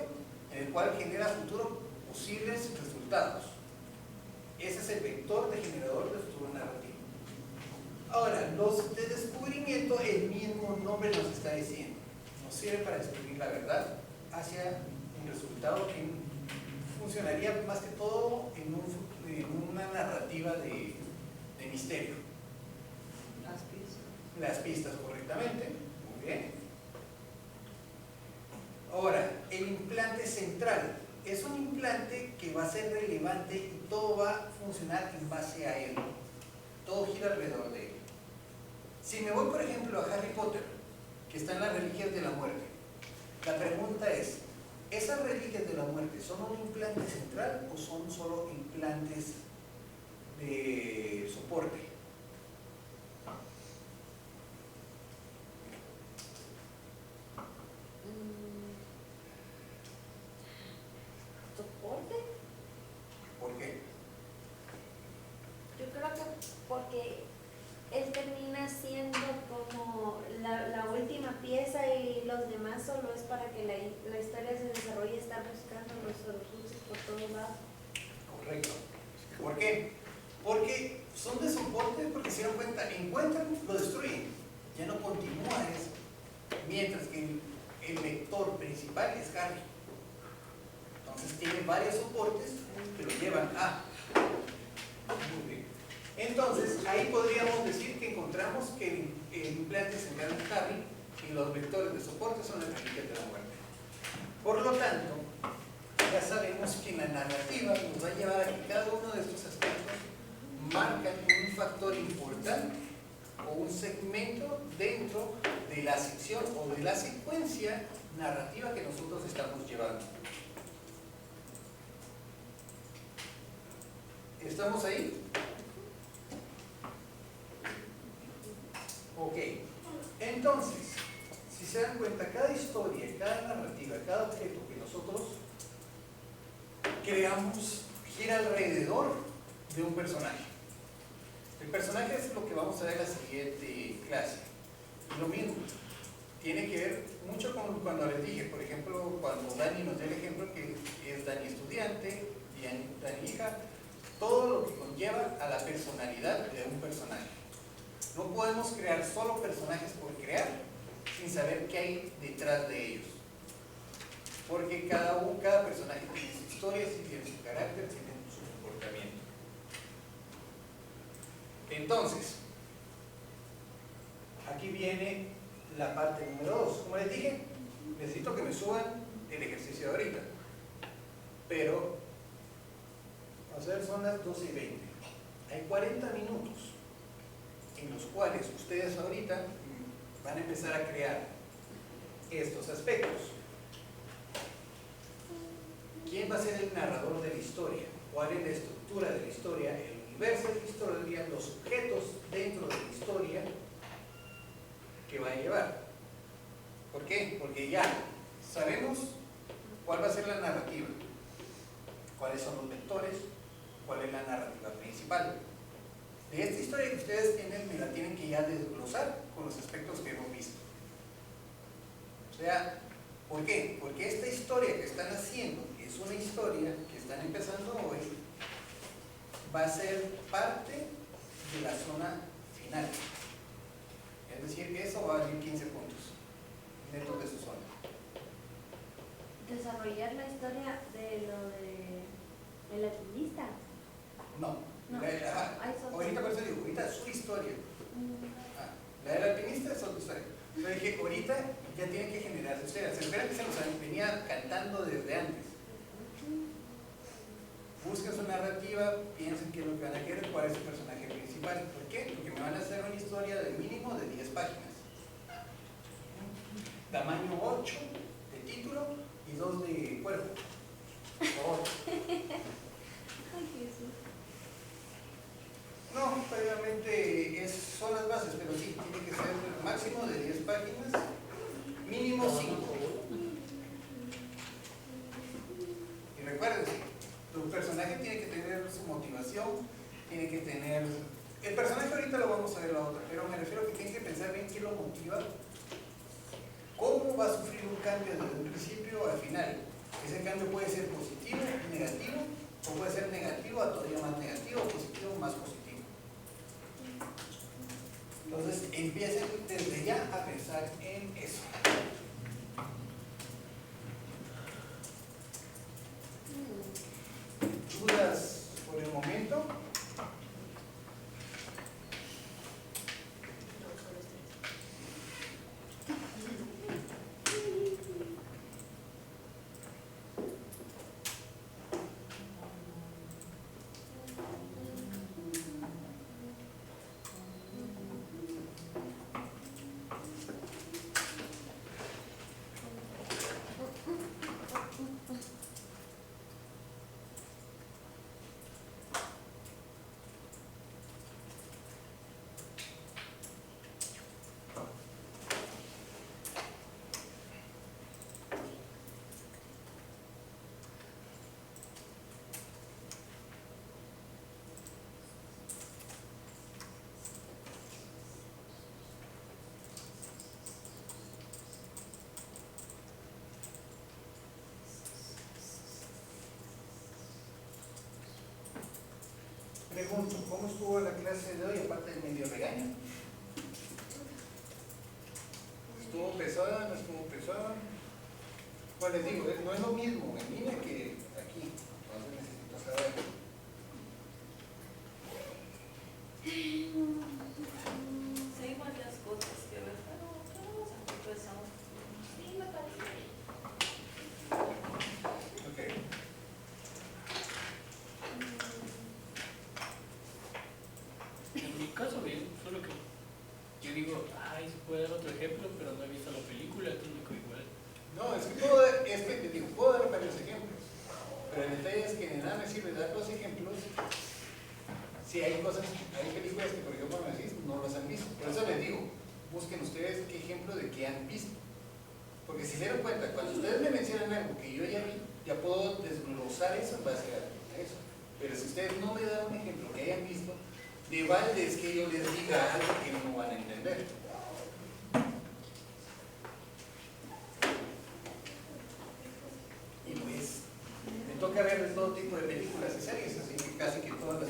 Speaker 1: en el cual genera a futuro posibles resultados. Ese es el vector de generador de futuro narrativo. Ahora, los de descubrimiento, el mismo nombre nos está diciendo, nos sirve para descubrir la verdad hacia un resultado que funcionaría más que todo en una narrativa de misterio. Las pistas correctamente, muy bien. Ahora, el implante central es un implante que va a ser relevante y todo va a funcionar en base a él. Todo gira alrededor de él. Si me voy, por ejemplo, a Harry Potter, que está en las Reliquias de la Muerte, la pregunta es, ¿esas Reliquias de la Muerte son un implante central o son solo implantes de soporte?
Speaker 3: ¿Soporte?
Speaker 1: ¿Por qué?
Speaker 3: Yo creo que porque él termina siendo como la última pieza y los demás solo es para que la historia se desarrolle, estar buscando los recursos por todos lados.
Speaker 1: Correcto. ¿Por qué? Porque son de soporte, porque se dan cuenta, encuentran, lo destruyen, ya no continúa eso. Mientras que el vector principal es Harry. Entonces tiene varios soportes que lo llevan a. Muy bien. Entonces, ahí podríamos decir que encontramos que el implante central es Harry y los vectores de soporte son las Reliquias de la Muerte. Por lo tanto, ya sabemos que en la narrativa nos va a llevar a que cada uno de estos aspectos marcan un factor importante o un segmento dentro de la sección o de la secuencia narrativa que nosotros estamos llevando. ¿Estamos ahí? Ok. Entonces, si se dan cuenta, cada historia, cada narrativa, cada objeto que nosotros creamos gira alrededor de un personaje. El personaje es lo que vamos a ver en la siguiente clase. Lo mismo, tiene que ver mucho con cuando les dije, por ejemplo, cuando Dani nos dio el ejemplo que es Dani estudiante, Dani hija, todo lo que conlleva a la personalidad de un personaje. No podemos crear solo personajes por crear sin saber qué hay detrás de ellos. Porque cada personaje tiene su historia, tiene su carácter, tiene su comportamiento. Entonces, aquí viene la parte número 2. Como les dije, necesito que me suban el ejercicio de ahorita. Pero, vamos a ver, son las 12:20. Hay 40 minutos en los cuales ustedes ahorita van a empezar a crear estos aspectos. ¿Quién va a ser el narrador de la historia? ¿Cuál es la estructura de la historia? El universo de la historia, los sujetos dentro de la historia que va a llevar. ¿Por qué? Porque ya sabemos cuál va a ser la narrativa, cuáles son los vectores, cuál es la narrativa principal. De esta historia que ustedes tienen, me la tienen que ya desglosar con los aspectos que hemos visto. O sea, ¿por qué? Porque esta historia que están haciendo, que es una historia que están empezando hoy, va a ser parte de la zona final. Es decir, que eso va a valer 15 puntos dentro de su zona.
Speaker 3: Desarrollar la historia de lo de el alquimista.
Speaker 1: No.
Speaker 3: No.
Speaker 1: Ahorita por eso digo, ahorita su historia. La del alpinista es otra historia. Pero dije, ahorita ya tiene que generar su historia. Se espera que se los venía cantando desde antes. Busquen su narrativa, piensen qué es lo que van a querer, cuál es su personaje principal. ¿Por qué? Porque me van a hacer una historia de mínimo de 10 páginas. Tamaño 8 de título y 2 de cuerpo. Por favor.
Speaker 3: Ay, Jesús.
Speaker 1: No, previamente son las bases, pero sí, tiene que ser máximo de 10 páginas, mínimo 5. Y recuérdense, tu personaje tiene que tener su motivación, tiene que tener... El personaje ahorita lo vamos a ver la otra, pero me refiero a que tiene que pensar bien qué lo motiva, cómo va a sufrir un cambio desde un principio al final. Ese cambio puede ser positivo, negativo, o puede ser negativo a todavía más negativo, positivo más positivo. Entonces empiecen desde ya a pensar en eso. ¿Dudas por el momento? Pregunto, ¿cómo estuvo la clase de hoy aparte del medio regaño? ¿Estuvo pesada? ¿No estuvo pesada? Pues les digo, no es lo mismo en línea que aquí. Entonces necesito saber.
Speaker 5: Sí, varias cosas que ver, pero empezamos.
Speaker 6: Sí, me parece bien.
Speaker 1: Ok.
Speaker 4: En mi caso bien, solo que yo digo, ay, se puede dar otro ejemplo, pero no he visto la película, entonces me quedo igual.
Speaker 1: No, es que te digo, puedo dar varios ejemplos, pero el detalle es que de nada me sirve dar los ejemplos si hay películas que, por ejemplo, me decís, no los han visto. Por eso les digo, busquen ustedes qué ejemplo de qué han visto. Porque si se dan cuenta, cuando ustedes me mencionan algo que yo ya vi, ya puedo desglosar eso en base a eso. Pero si ustedes no me dan un ejemplo que hayan visto, de balde es que yo les diga algo que no van a entender. Y pues, me toca ver todo tipo de películas y series, así que casi que todas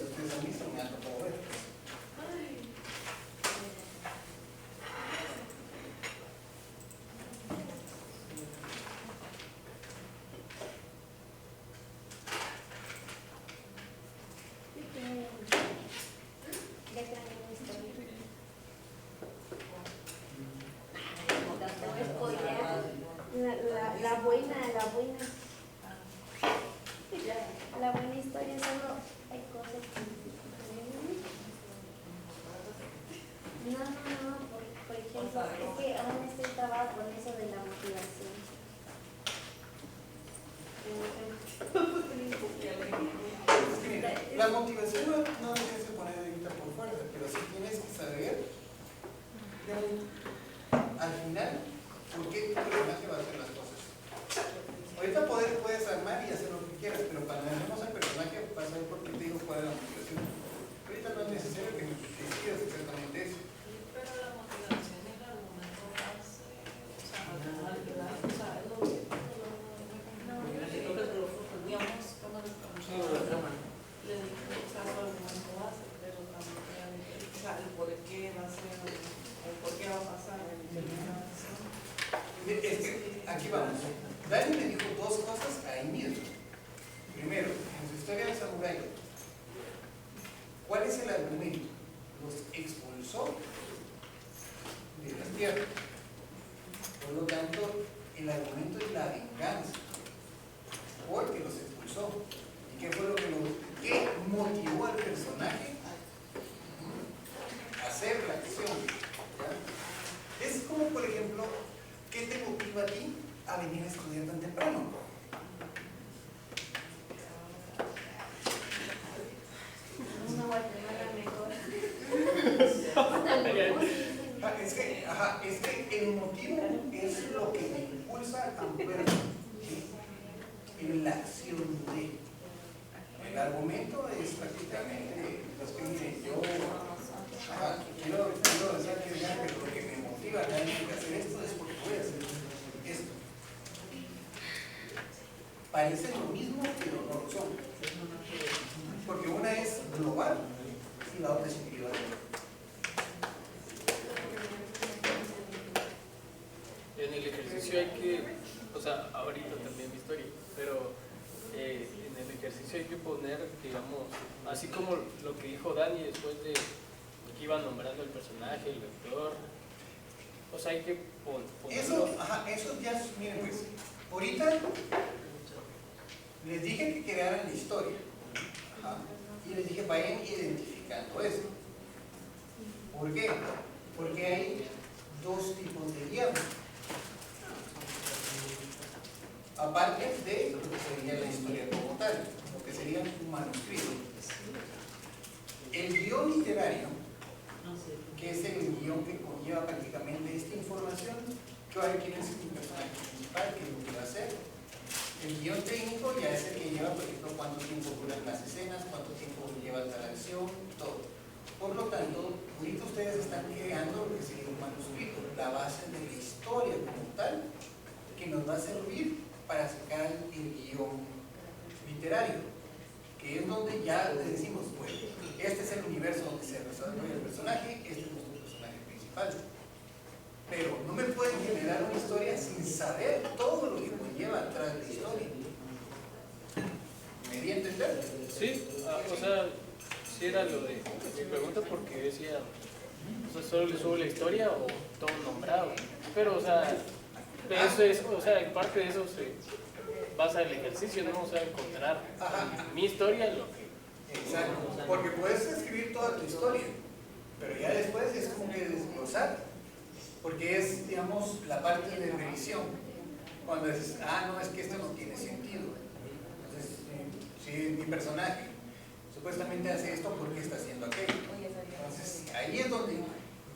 Speaker 1: Al final, ¿por qué tu personaje va a hacer las cosas? Ahorita puedes armar y hacer lo que quieras, pero cuando armemos al personaje vas a ver por qué te digo cuál es la motivación. Ahorita no es necesario que decidas exactamente eso.
Speaker 5: Pero la motivación es el argumento base, o sea, al final, o sea, es lo que digamos, cuando le digo, o sea, su argumento base, pero también, o sea, el por qué va a ser, el por qué va a pasar en determinada acción.
Speaker 1: Es que aquí vamos. Dani me dijo dos cosas ahí mismo. Primero, en su historia de Samurai, ¿cuál es el argumento? Los expulsó de las tierras. Por lo tanto, el argumento es la venganza, porque los expulsó. ¿Y qué fue lo que qué motivó al personaje a hacer la acción? ¿Ya? Es como, por ejemplo, ¿qué te motiva a ti a venir a estudiar tan temprano?
Speaker 3: Una Guatemala mejor.
Speaker 1: Es que el motivo es lo que te impulsa a mover en la acción de. El argumento es prácticamente, pues que mire, yo quiero decir que ya, pero lo que me motiva a hacer esto es porque voy a hacer esto. Parece lo mismo, pero no lo son. Porque una es global y la otra es individual.
Speaker 4: En el ejercicio hay que, o sea, ahorita también mi historia, pero en el ejercicio hay que poner, digamos, así como lo que dijo Dani después de que iba nombrando el personaje, el vector, o sea, hay que ponerlo.
Speaker 1: Eso ya, miren pues, ahorita les dije que crearan la historia. Y les dije, vayan identificando eso. ¿Por qué? Porque hay dos tipos de guión. Aparte de lo que sería la historia como tal, lo que sería un manuscrito. El guión literario, que es el guión que conlleva prácticamente esta información, que hay quién es el personaje principal, qué es lo que va a hacer. El guión técnico ya es el que lleva, por ejemplo, cuánto tiempo duran las escenas, cuánto tiempo lleva la acción, todo. Por lo tanto, ahorita ustedes están creando lo que sería un manuscrito, la base de la historia como tal, que nos va a servir para sacar el guión literario, que es donde ya le decimos, bueno, este es el universo donde se desarrolla el personaje, este es nuestro personaje principal. Pero no me pueden generar una historia sin saber todo lo que conlleva atrás de la historia. ¿Me di a entender?
Speaker 4: Sí, o sea, sí era lo de mi pregunta porque decía, o sea, solo le subo la historia o todo nombrado. Pero, o sea, eso es, o sea, en parte de eso se basa el ejercicio, ¿no? O sea, encontrar mi historia, lo que.
Speaker 1: Exacto, porque puedes escribir toda tu historia, pero ya después es como que desglosar, porque es, digamos, la parte de revisión. Cuando dices, no, es que esto no tiene sentido. Entonces, si mi personaje supuestamente hace esto, ¿por qué está haciendo aquello? Entonces, ahí es donde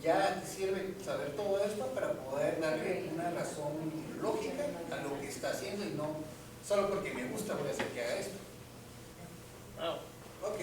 Speaker 1: ya te sirve saber todo esto para poder darle una razón lógica a lo que está haciendo y no solo porque me gusta voy a hacer que haga esto. Ok.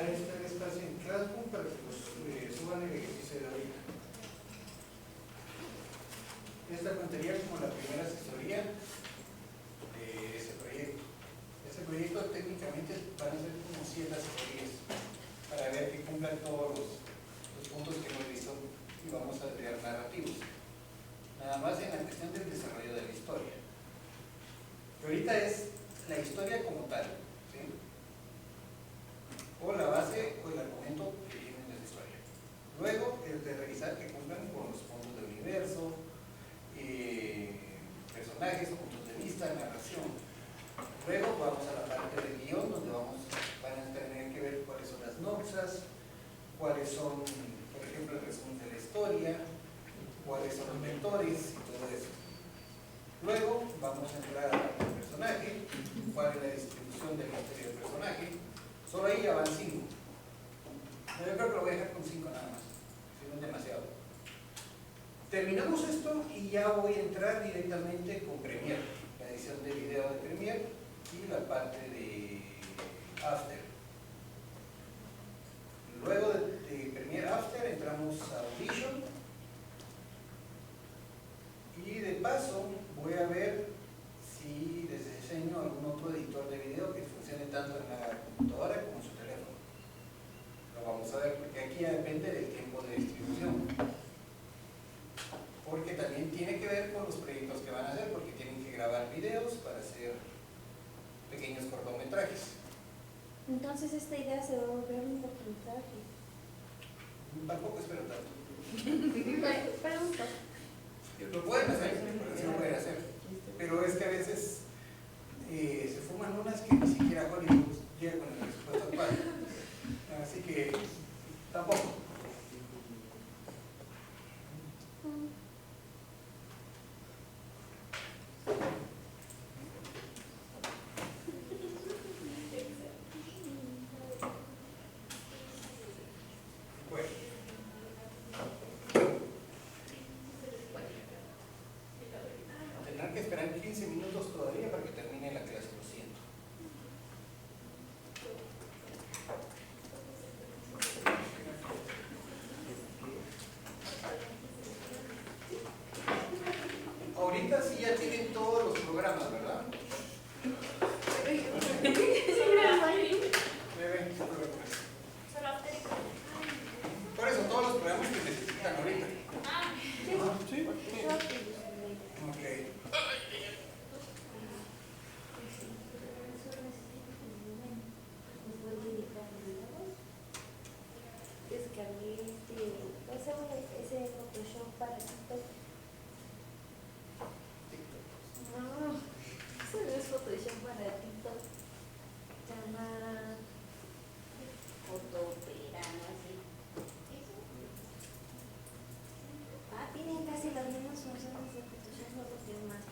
Speaker 1: crear este espacio en Classroom para que los suban el ejercicio de ahorita. Esta contaría como la primera asesoría de ese proyecto. Ese proyecto técnicamente van a ser como 7 asesorías para ver que cumplan todos los puntos que hemos visto y vamos a crear narrativos. Nada más en la cuestión del desarrollo de la historia. Que ahorita es la historia como tal, ¿sí? O la base o el argumento que viene de la historia. Luego es de revisar que cumplan con los puntos del universo, personajes, puntos de vista, narración. Luego vamos a la parte del guión, donde van a tener que ver cuáles son las noxas, cuáles son, por ejemplo, el resumen de la historia, cuáles son los vectores y todo eso. Luego vamos a entrar al personaje, cuál es la distribución de la historia del personaje. Solo ahí ya van 5. Yo creo que lo voy a dejar con 5 nada más, si no es demasiado. Terminamos esto y ya voy a entrar directamente con Premiere, la edición de video de Premiere y la parte de After. Luego de Premiere After entramos a Audition y de paso voy a ver si les enseño algún otro editor de video que funcione tanto en la computadora como en su teléfono. Lo vamos a ver porque aquí ya depende del tiempo de distribución. Porque también tiene que ver con los proyectos que van a hacer, porque tienen que grabar videos para hacer pequeños cortometrajes.
Speaker 3: Entonces esta idea se va a volver un cortometraje.
Speaker 1: Tampoco espero tanto.
Speaker 3: Pregunto.
Speaker 1: Lo pueden hacer, pero sí lo pueden hacer. Pero es que a veces se fuman unas que ni siquiera Hollywood llega con el presupuesto actual. Así que tampoco. Bueno. Tendrán que esperar 15 minutos todavía para que termine la clase, lo siento. Ahorita sí ya tienen todos los programas, ¿verdad?
Speaker 6: Solo After y
Speaker 1: Por eso, todos los programas que necesitan ahorita. Sí. Ok.
Speaker 3: Descargué ese Photoshop para TikTok. No, eso no es Photoshop para TikTok. Se llama Photopera, ¿no? Así. Tienen casi las mismas funciones de Photoshop, solo que es más